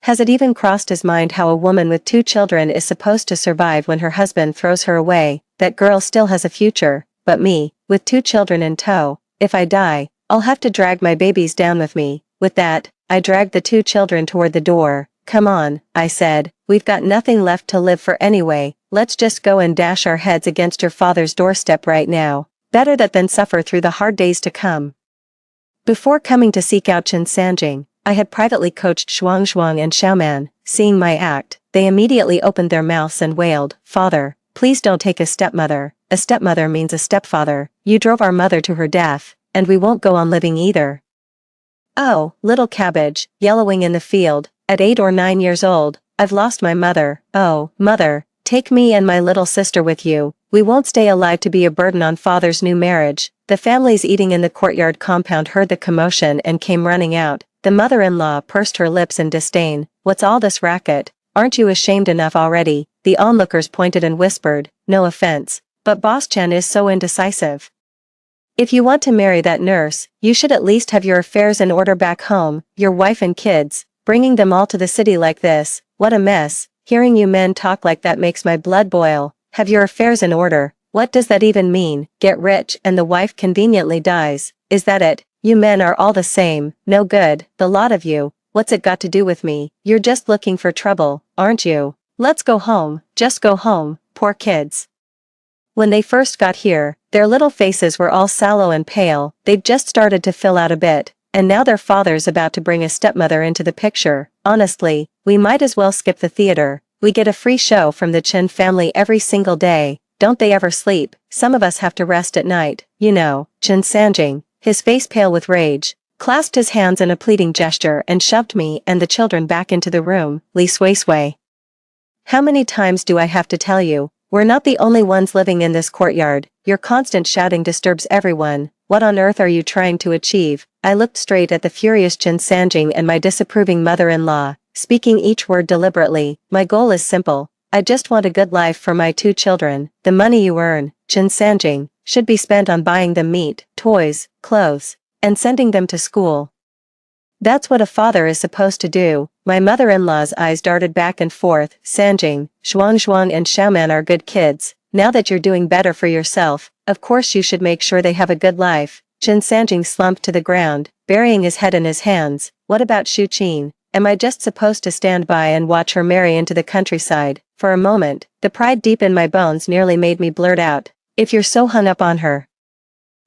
Has it even crossed his mind how a woman with 2 children is supposed to survive when her husband throws her away? That girl still has a future, but me, with 2 children in tow, if I die, I'll have to drag my babies down with me. With that, I dragged the 2 children toward the door. Come on, I said, we've got nothing left to live for anyway, let's just go and dash our heads against your father's doorstep right now. Better that than suffer through the hard days to come. Before coming to seek out Chen Sanjing, I had privately coached Shuang and Xiaoman. Seeing my act, they immediately opened their mouths and wailed, Father, please don't take a stepmother. A stepmother means a stepfather. You drove our mother to her death, and we won't go on living either. Oh, little cabbage, yellowing in the field, at 8 or 9 years old, I've lost my mother. Oh, mother, take me and my little sister with you. We won't stay alive to be a burden on father's new marriage. The families eating in the courtyard compound heard the commotion and came running out. The mother-in-law pursed her lips in disdain. What's all this racket? Aren't you ashamed enough already? The onlookers pointed and whispered, no offense, but Boss Chen is so indecisive. If you want to marry that nurse, you should at least have your affairs in order back home, your wife and kids, bringing them all to the city like this. What a mess. Hearing you men talk like that makes my blood boil. Have your affairs in order. What does that even mean? Get rich and the wife conveniently dies. Is that it? You men are all the same, no good, the lot of you. What's it got to do with me? You're just looking for trouble, aren't you? Let's go home, just go home, poor kids. When they first got here, their little faces were all sallow and pale, they'd just started to fill out a bit, and now their father's about to bring a stepmother into the picture. Honestly, we might as well skip the theater. We get a free show from the Chen family every single day. Don't they ever sleep? Some of us have to rest at night, you know. Chen Sanjing, his face pale with rage, clasped his hands in a pleading gesture and shoved me and the children back into the room. Li Sui. How many times do I have to tell you? We're not the only ones living in this courtyard. Your constant shouting disturbs everyone. What on earth are you trying to achieve? I looked straight at the furious Chen Sanjing and my disapproving mother-in-law, speaking each word deliberately. My goal is simple. I just want a good life for my 2 children. The money you earn, Chen Sanjing, should be spent on buying them meat, toys, clothes, and sending them to school. That's what a father is supposed to do. My mother-in-law's eyes darted back and forth. Sanjing, Shuang and Xiaoman are good kids. Now that you're doing better for yourself, of course you should make sure they have a good life. Chen Sanjing slumped to the ground, burying his head in his hands. What about Shu Qin? Am I just supposed to stand by and watch her marry into the countryside? For a moment, the pride deep in my bones nearly made me blurt out, if you're so hung up on her,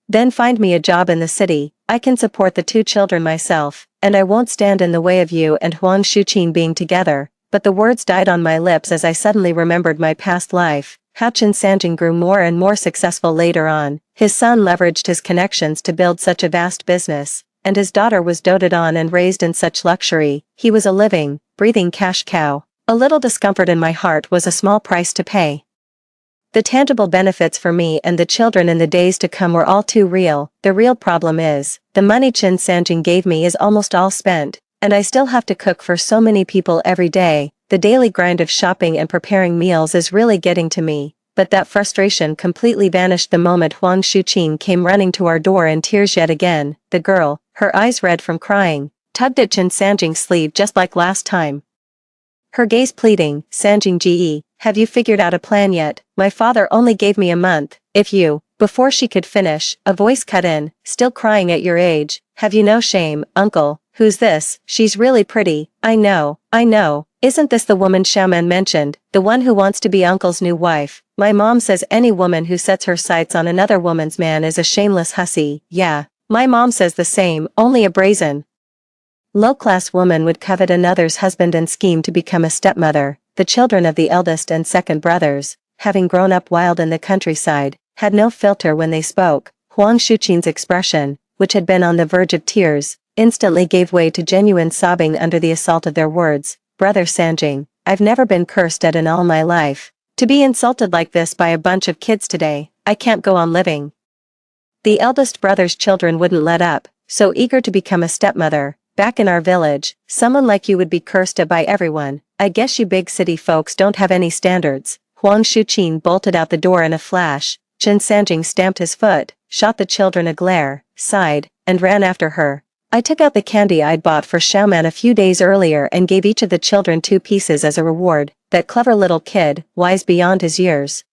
then find me a job in the city. I can support the 2 children myself, and I won't stand in the way of you and Huang Shuqin being together. But the words died on my lips as I suddenly remembered my past life, how Chen Sanjing grew more and more successful later on. His son leveraged his connections to build such a vast business, and his daughter was doted on and raised in such luxury. He was a living, breathing cash cow. A little discomfort in my heart was a small price to pay. The tangible benefits for me and the children in the days to come were all too real. The real problem is, the money Chen Sanjing gave me is almost all spent, and I still have to cook for so many people every day. The daily grind of shopping and preparing meals is really getting to me. But that frustration completely vanished the moment Huang Shuqin came running to our door in tears yet again. The girl, her eyes red from crying, tugged at Chen Sanjing's sleeve just like last time. Her gaze pleading, Sanjing Ji, have you figured out a plan yet? My father only gave me a month. If you, before she could finish, a voice cut in, still crying at your age. Have you no shame, uncle? Who's this? She's really pretty. I know. Isn't this the woman Xiaoman mentioned, the one who wants to be uncle's new wife? My mom says any woman who sets her sights on another woman's man is a shameless hussy. Yeah, my mom says the same, only a brazen low-class woman would covet another's husband and scheme to become a stepmother. The children of the eldest and second brothers, having grown up wild in the countryside, had no filter when they spoke. Huang Shuqin's expression, which had been on the verge of tears, instantly gave way to genuine sobbing under the assault of their words. Brother Sanjing, I've never been cursed at in all my life. To be insulted like this by a bunch of kids today, I can't go on living. The eldest brother's children wouldn't let up, so eager to become a stepmother. Back in our village, someone like you would be cursed at by everyone. I guess you big city folks don't have any standards. Huang Shuqin bolted out the door in a flash. Chen Sanjing stamped his foot, shot the children a glare, sighed, and ran after her. I took out the candy I'd bought for Xiaoman a few days earlier and gave each of the children 2 pieces as a reward. That clever little kid, wise beyond his years,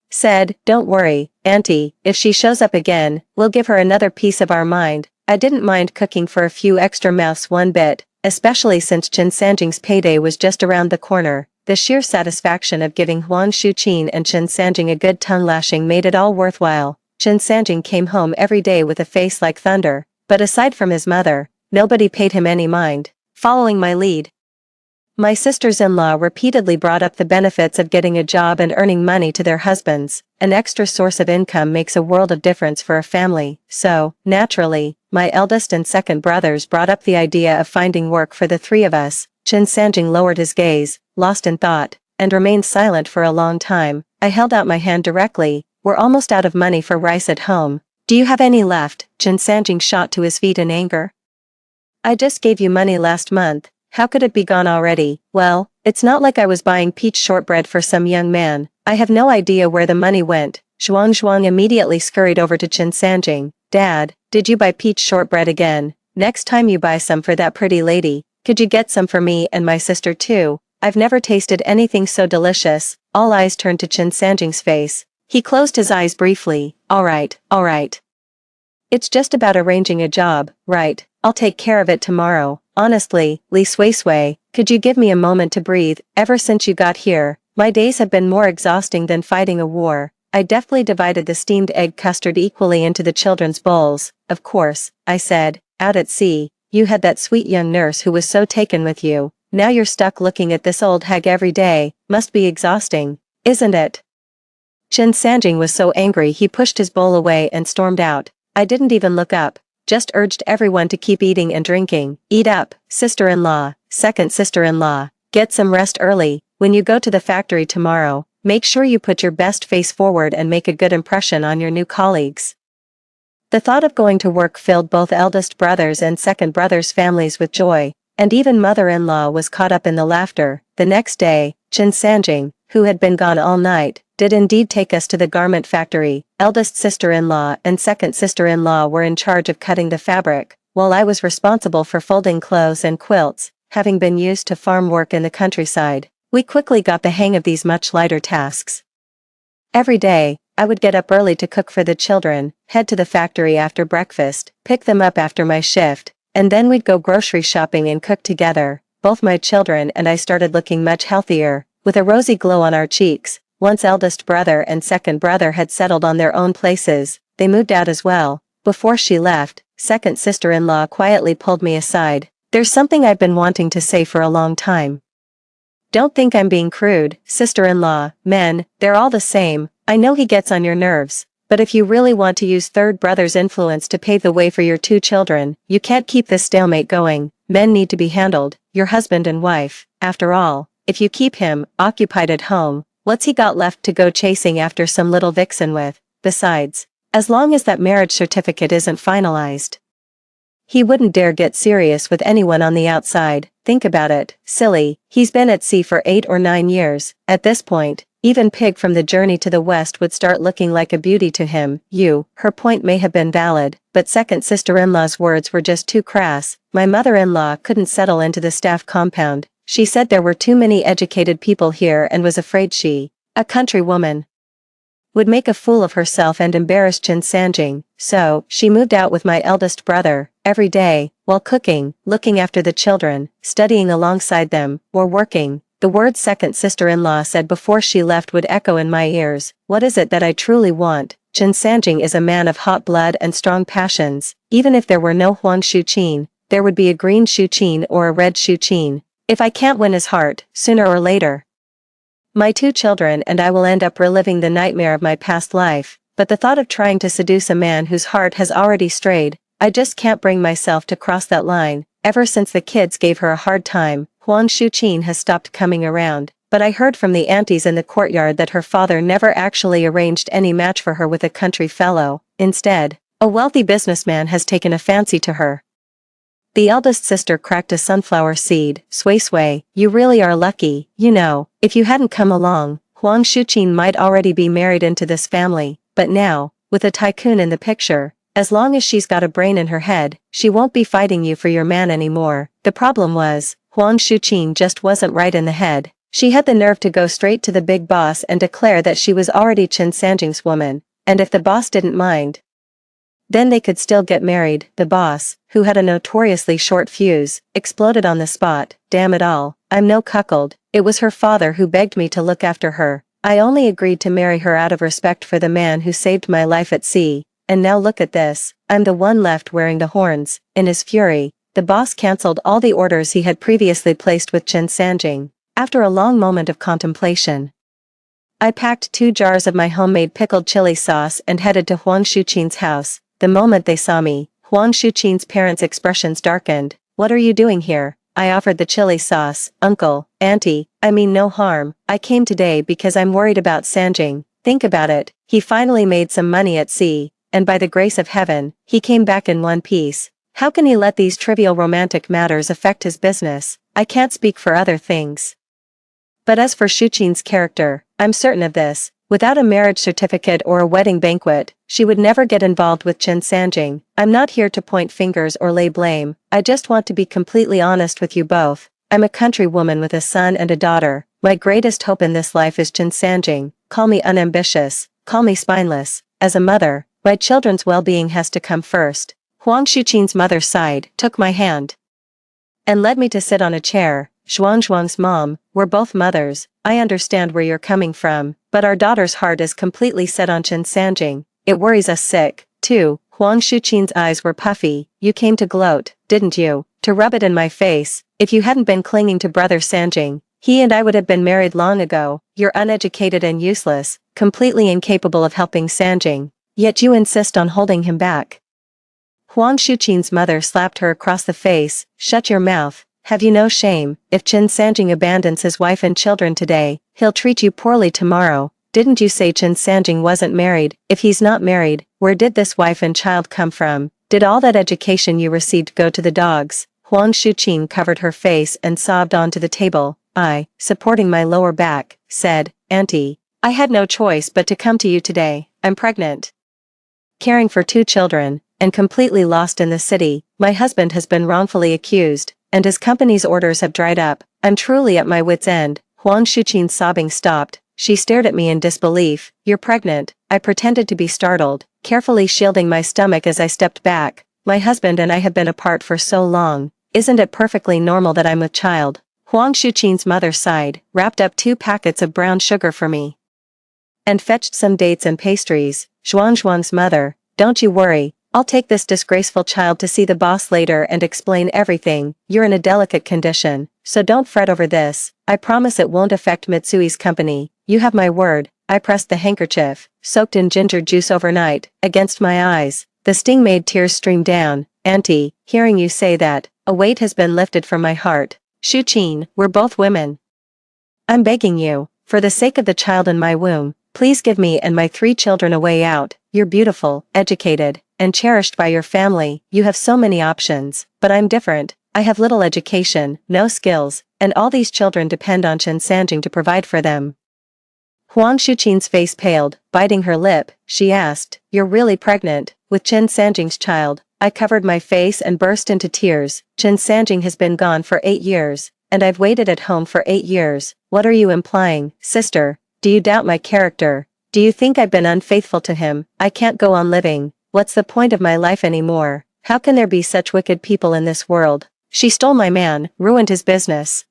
said, "Don't worry, Auntie, if she shows up again, we'll give her another piece of our mind." I didn't mind cooking for a few extra mouths one bit, especially since Chen Sanjing's payday was just around the corner. The sheer satisfaction of giving Huang Shuqin and Chen Sanjing a good tongue lashing made it all worthwhile. Chen Sanjing came home every day with a face like thunder, but aside from his mother, nobody paid him any mind. Following my lead, my sisters-in-law repeatedly brought up the benefits of getting a job and earning money to their husbands. An extra source of income makes a world of difference for a family, so, naturally, my eldest and second brothers brought up the idea of finding work for the 3 of us. Chen Sanjing lowered his gaze, lost in thought, and remained silent for a long time. I held out my hand directly. "We're almost out of money for rice at home. Do you have any left?" Chen Sanjing shot to his feet in anger. "I just gave you money last month. How could it be gone already?" "Well, it's not like I was buying peach shortbread for some young man. I have no idea where the money went." Zhuang immediately scurried over to Chen Sanjing. "Dad, did you buy peach shortbread again? Next time you buy some for that pretty lady, could you get some for me and my sister too? I've never tasted anything so delicious." All eyes turned to Chen Sanjing's face. He closed his eyes briefly. All right. It's just about arranging a job, right? I'll take care of it tomorrow. Honestly, Li Sui, could you give me a moment to breathe? Ever since you got here, my days have been more exhausting than fighting a war." I deftly divided the steamed egg custard equally into the children's bowls. "Of course," I said, "out at sea, you had that sweet young nurse who was so taken with you. Now you're stuck looking at this old hag every day. Must be exhausting, isn't it?" Chen Sanjing was so angry he pushed his bowl away and stormed out. I didn't even look up, just urged everyone to keep eating and drinking. "Eat up, sister-in-law, second sister-in-law. Get some rest early. When you go to the factory tomorrow, make sure you put your best face forward and make a good impression on your new colleagues." The thought of going to work filled both eldest brothers and second brothers' families with joy, and even mother-in-law was caught up in the laughter. The next day, Chen Sanjing, who had been gone all night, did indeed take us to the garment factory. Eldest sister-in-law and second sister-in-law were in charge of cutting the fabric, while I was responsible for folding clothes and quilts, having been used to farm work in the countryside. We quickly got the hang of these much lighter tasks. Every day, I would get up early to cook for the children, head to the factory after breakfast, pick them up after my shift, and then we'd go grocery shopping and cook together. Both my children and I started looking much healthier, with a rosy glow on our cheeks. Once eldest brother and second brother had settled on their own places, they moved out as well. Before she left, second sister-in-law quietly pulled me aside. "There's something I've been wanting to say for a long time. Don't think I'm being crude, sister-in-law. Men, they're all the same. I know he gets on your nerves, but if you really want to use third brother's influence to pave the way for your 2 children, you can't keep this stalemate going. Men need to be handled, your husband and wife. After all, if you keep him occupied at home, what's he got left to go chasing after some little vixen with? Besides, as long as that marriage certificate isn't finalized, he wouldn't dare get serious with anyone on the outside. Think about it, silly, he's been at sea for 8 or 9 years. At this point, even Pig from the Journey to the West would start looking like a beauty to him." Her point may have been valid, but second sister-in-law's words were just too crass. My mother-in-law couldn't settle into the staff compound. She said there were too many educated people here and was afraid she, a country woman, would make a fool of herself and embarrass Chen Sanjing, so she moved out with my eldest brother. Every day, while cooking, looking after the children, studying alongside them, or working, the words second sister-in-law said before she left would echo in my ears. What is it that I truly want? Chen Sanjing is a man of hot blood and strong passions. Even if there were no Huang Shuqin, there would be a green Shuqin or a red Shuqin. If I can't win his heart, sooner or later, my 2 children and I will end up reliving the nightmare of my past life. But the thought of trying to seduce a man whose heart has already strayed, I just can't bring myself to cross that line. Ever since the kids gave her a hard time, Huang Shuqin has stopped coming around. but I heard from the aunties in the courtyard that her father never actually arranged any match for her with a country fellow. Instead, a wealthy businessman has taken a fancy to her. The eldest sister cracked a sunflower seed. Sway sway, you really are lucky, you know. If you hadn't come along, Huang Shuqin might already be married into this family, but now, with a tycoon in the picture, as long as she's got a brain in her head, she won't be fighting you for your man anymore. The problem was, Huang Shuqin just wasn't right in the head. She had the nerve to go straight to the big boss and declare that she was already Chen Sanjing's woman, and if the boss didn't mind, then they could still get married. The boss, who had a notoriously short fuse, exploded on the spot. Damn it all, I'm no cuckold. It was her father who begged me to look after her. I only agreed to marry her out of respect for the man who saved my life at sea, and now look at this, I'm the one left wearing the horns. In his fury, the boss cancelled all the orders he had previously placed with Chen Sanjing. After a long moment of contemplation, I packed 2 jars of my homemade pickled chili sauce and headed to Huang Shuqin's house. The moment they saw me, Huang Shuqin's parents' expressions darkened. What are you doing here? I offered the chili sauce. Uncle, auntie, I mean no harm. I came today because I'm worried about Sanjing. Think about it, he finally made some money at sea, and by the grace of heaven, he came back in one piece. How can he let these trivial romantic matters affect his business? I can't speak for other things. But as for Shuqin's character, I'm certain of this. Without a marriage certificate or a wedding banquet, she would never get involved with Chen Sanjing. I'm not here to point fingers or lay blame, I just want to be completely honest with you both. I'm a country woman with a son and a daughter. My greatest hope in this life is Chen Sanjing. Call me unambitious, call me spineless. As a mother, my children's well-being has to come first. Huang Shuqin's mother sighed, took my hand, and led me to sit on a chair. Zhuang's mom, we're both mothers, I understand where you're coming from, but our daughter's heart is completely set on Chen Sanjing. It worries us sick, too. Huang Shuqin's eyes were puffy. You came to gloat, didn't you? To rub it in my face. If you hadn't been clinging to brother Sanjing, he and I would have been married long ago. You're uneducated and useless, completely incapable of helping Sanjing, yet you insist on holding him back. Huang Shuqin's mother slapped her across the face. Shut your mouth. Have you no shame? If Chen Sanjing abandons his wife and children today, he'll treat you poorly tomorrow. Didn't you say Chen Sanjing wasn't married? If he's not married, where did this wife and child come from? Did all that education you received go to the dogs? Huang Shuqin covered her face and sobbed onto the table. I, supporting my lower back, said, Auntie, I had no choice but to come to you today. I'm pregnant, caring for 2 children, and completely lost in the city. My husband has been wrongfully accused, and his company's orders have dried up. I'm truly at my wit's end. Huang Shuqin's sobbing stopped. She stared at me in disbelief. You're pregnant. I pretended to be startled, carefully shielding my stomach as I stepped back. My husband and I have been apart for so long. Isn't it perfectly normal that I'm with child? Huang Shuqin's mother sighed, wrapped up 2 packets of brown sugar for me, and fetched some dates and pastries. Zhuang's mother, don't you worry. I'll take this disgraceful child to see the boss later and explain everything. You're in a delicate condition, so don't fret over this. I promise it won't affect Mitsui's company. You have my word. I pressed the handkerchief, soaked in ginger juice overnight, against my eyes. The sting made tears stream down. Auntie, hearing you say that, a weight has been lifted from my heart. Shuqin, we're both women. I'm begging you, for the sake of the child in my womb, please give me and my 3 children a way out. You're beautiful, educated, and cherished by your family. You have so many options, but I'm different. I have little education, no skills, and all these children depend on Chen Sanjing to provide for them. Huang Shuqin's face paled, biting her lip. She asked, You're really pregnant, with Chen Sanjing's child? I covered my face and burst into tears. Chen Sanjing has been gone for 8 years, and I've waited at home for 8 years. What are you implying, sister? Do you doubt my character? Do you think I've been unfaithful to him? I can't go on living. What's the point of my life anymore? How can there be such wicked people in this world? She stole my man, ruined his business,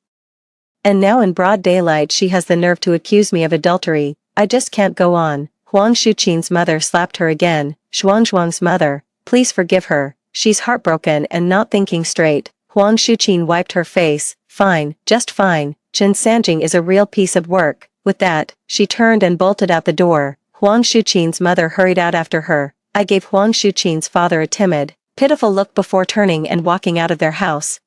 and now in broad daylight she has the nerve to accuse me of adultery. I just can't go on. Huang Shuqin's mother slapped her again. Zhuang's mother, please forgive her. She's heartbroken and not thinking straight. Huang Shuqin wiped her face. Fine, just fine. Chen Sanjing is a real piece of work. With that, she turned and bolted out the door. Huang Shuqin's mother hurried out after her. I gave Huang Shuqin's father a timid, pitiful look before turning and walking out of their house.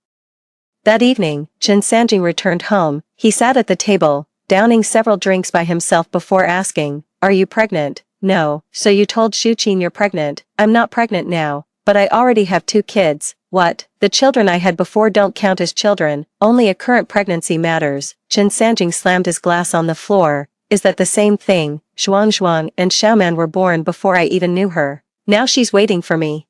That evening, Chen Sanjing returned home. He sat at the table, downing several drinks by himself before asking, "Are you pregnant?" "No." "So you told Shuqin you're pregnant." "I'm not pregnant now, but I already have 2 kids." "What? The children I had before don't count as children, only a current pregnancy matters." Chen Sanjing slammed his glass on the floor. "Is that the same thing? Zhuang and Xiaoman were born before I even knew her. Now she's waiting for me.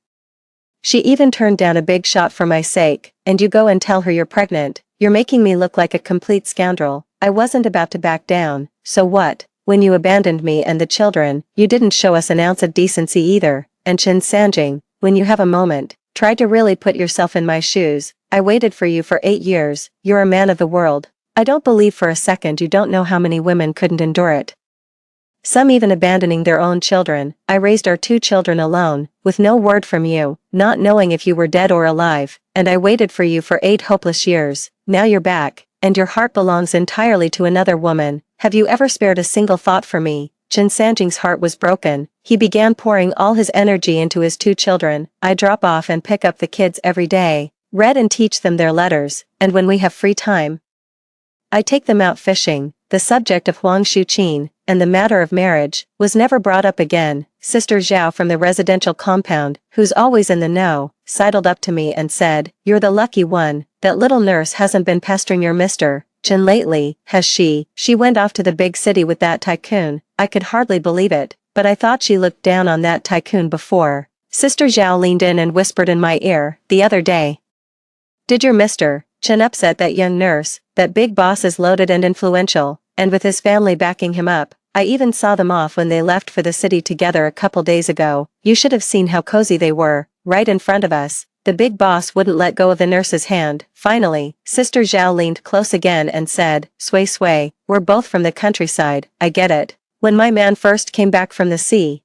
She even turned down a big shot for my sake, and you go and tell her you're pregnant. You're making me look like a complete scoundrel." I wasn't about to back down. "So what? When you abandoned me and the children, you didn't show us an ounce of decency either." And Chen Sanjing, when you have a moment, try to really put yourself in my shoes. I waited for you for 8 years, you're a man of the world. I don't believe for a second you don't know how many women couldn't endure it. Some even abandoning their own children. I raised our 2 children alone, with no word from you, not knowing if you were dead or alive, and I waited for you for 8 hopeless years. Now you're back, and your heart belongs entirely to another woman. Have you ever spared a single thought for me? Chen Sanjing's heart was broken. He began pouring all his energy into his 2 children. I drop off and pick up the kids every day, read and teach them their letters, and when we have free time, I take them out fishing. The subject of Huang Shuqin, and the matter of marriage, was never brought up again. Sister Zhao from the residential compound, who's always in the know, sidled up to me and said, "You're the lucky one. That little nurse hasn't been pestering your Mr. Chen lately, has she?" "She went off to the big city with that tycoon." I could hardly believe it, but I thought she looked down on that tycoon before. Sister Zhao leaned in and whispered in my ear, "The other day, did your Mr. Chen upset that young nurse? That big boss is loaded and influential, and with his family backing him up. I even saw them off when they left for the city together a couple days ago. You should have seen how cozy they were, right in front of us." The big boss wouldn't let go of the nurse's hand. Finally, Sister Zhao leaned close again and said, "Sway sway, we're both from the countryside, I get it. When my man first came back from the sea,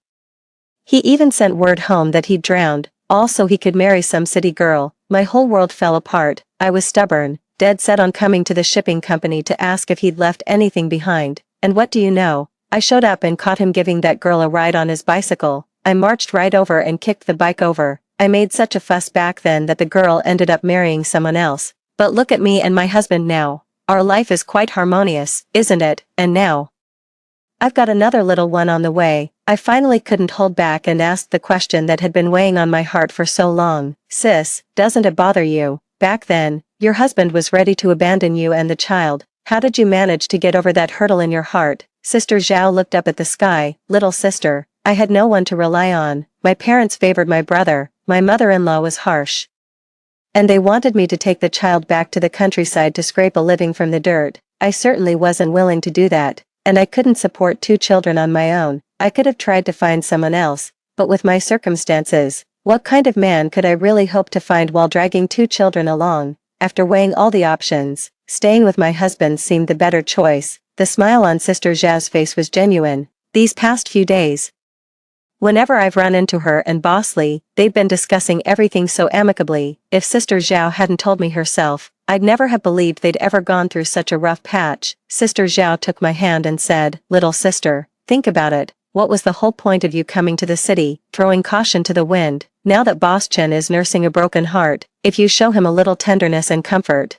he even sent word home that he'd drowned, all so he could marry some city girl. My whole world fell apart. I was stubborn, dead set on coming to the shipping company to ask if he'd left anything behind. And what do you know? I showed up and caught him giving that girl a ride on his bicycle. I marched right over and kicked the bike over. I made such a fuss back then that the girl ended up marrying someone else. But look at me and my husband now. Our life is quite harmonious, isn't it? And now I've got another little one on the way." I finally couldn't hold back and asked the question that had been weighing on my heart for so long. "Sis, doesn't it bother you? Back then, your husband was ready to abandon you and the child. How did you manage to get over that hurdle in your heart?" Sister Zhao looked up at the sky. "Little sister, I had no one to rely on. My parents favored my brother. My mother-in-law was harsh, and they wanted me to take the child back to the countryside to scrape a living from the dirt. I certainly wasn't willing to do that, and I couldn't support 2 children on my own. I could have tried to find someone else, but with my circumstances, what kind of man could I really hope to find while dragging 2 children along? After weighing all the options, staying with my husband seemed the better choice." The smile on Sister Zhao's face was genuine. These past few days, whenever I've run into her and Bosley, they've been discussing everything so amicably. If Sister Zhao hadn't told me herself, I'd never have believed they'd ever gone through such a rough patch. Sister Zhao took my hand and said, "Little sister, think about it. What was the whole point of you coming to the city, throwing caution to the wind? Now that Boss Chen is nursing a broken heart, if you show him a little tenderness and comfort,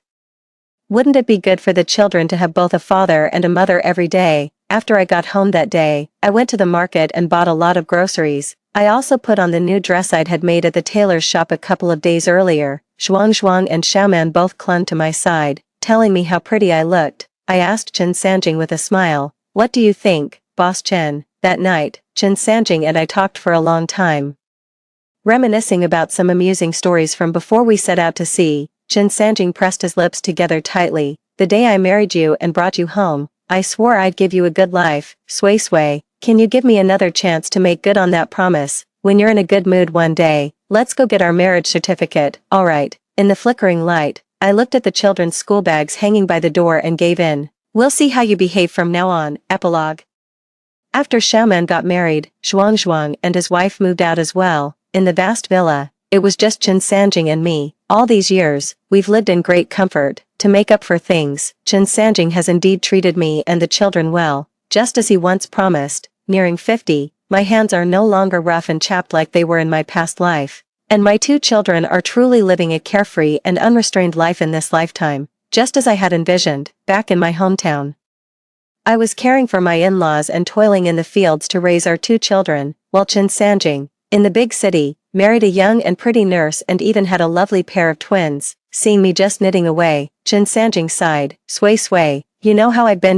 wouldn't it be good for the children to have both a father and a mother every day?" After I got home that day, I went to the market and bought a lot of groceries. I also put on the new dress I'd had made at the tailor's shop a couple of days earlier. Zhuang and Xiaoman both clung to my side, telling me how pretty I looked. I asked Chen Sanjing with a smile, "What do you think, Boss Chen?" That night, Chen Sanjing and I talked for a long time, reminiscing about some amusing stories from before we set out to sea. Chen Sanjing pressed his lips together tightly. "The day I married you and brought you home, I swore I'd give you a good life. Sway sway, can you give me another chance to make good on that promise? When you're in a good mood one day, let's go get our marriage certificate." "Alright." In the flickering light, I looked at the children's school bags hanging by the door and gave in. "We'll see how you behave from now on." Epilogue. After Xiaoman got married, Zhuang and his wife moved out as well. In the vast villa, it was just Chen Sanjing and me. All these years, we've lived in great comfort. To make up for things, Chen Sanjing has indeed treated me and the children well, just as he once promised. Nearing 50, my hands are no longer rough and chapped like they were in my past life, and my 2 children are truly living a carefree and unrestrained life in this lifetime, just as I had envisioned, back in my hometown. I was caring for my in-laws and toiling in the fields to raise our 2 children, while Chen Sanjing, in the big city, married a young and pretty nurse and even had a lovely pair of twins. Seeing me just knitting away, Chen Sanjing sighed, sway sway, you know how I've been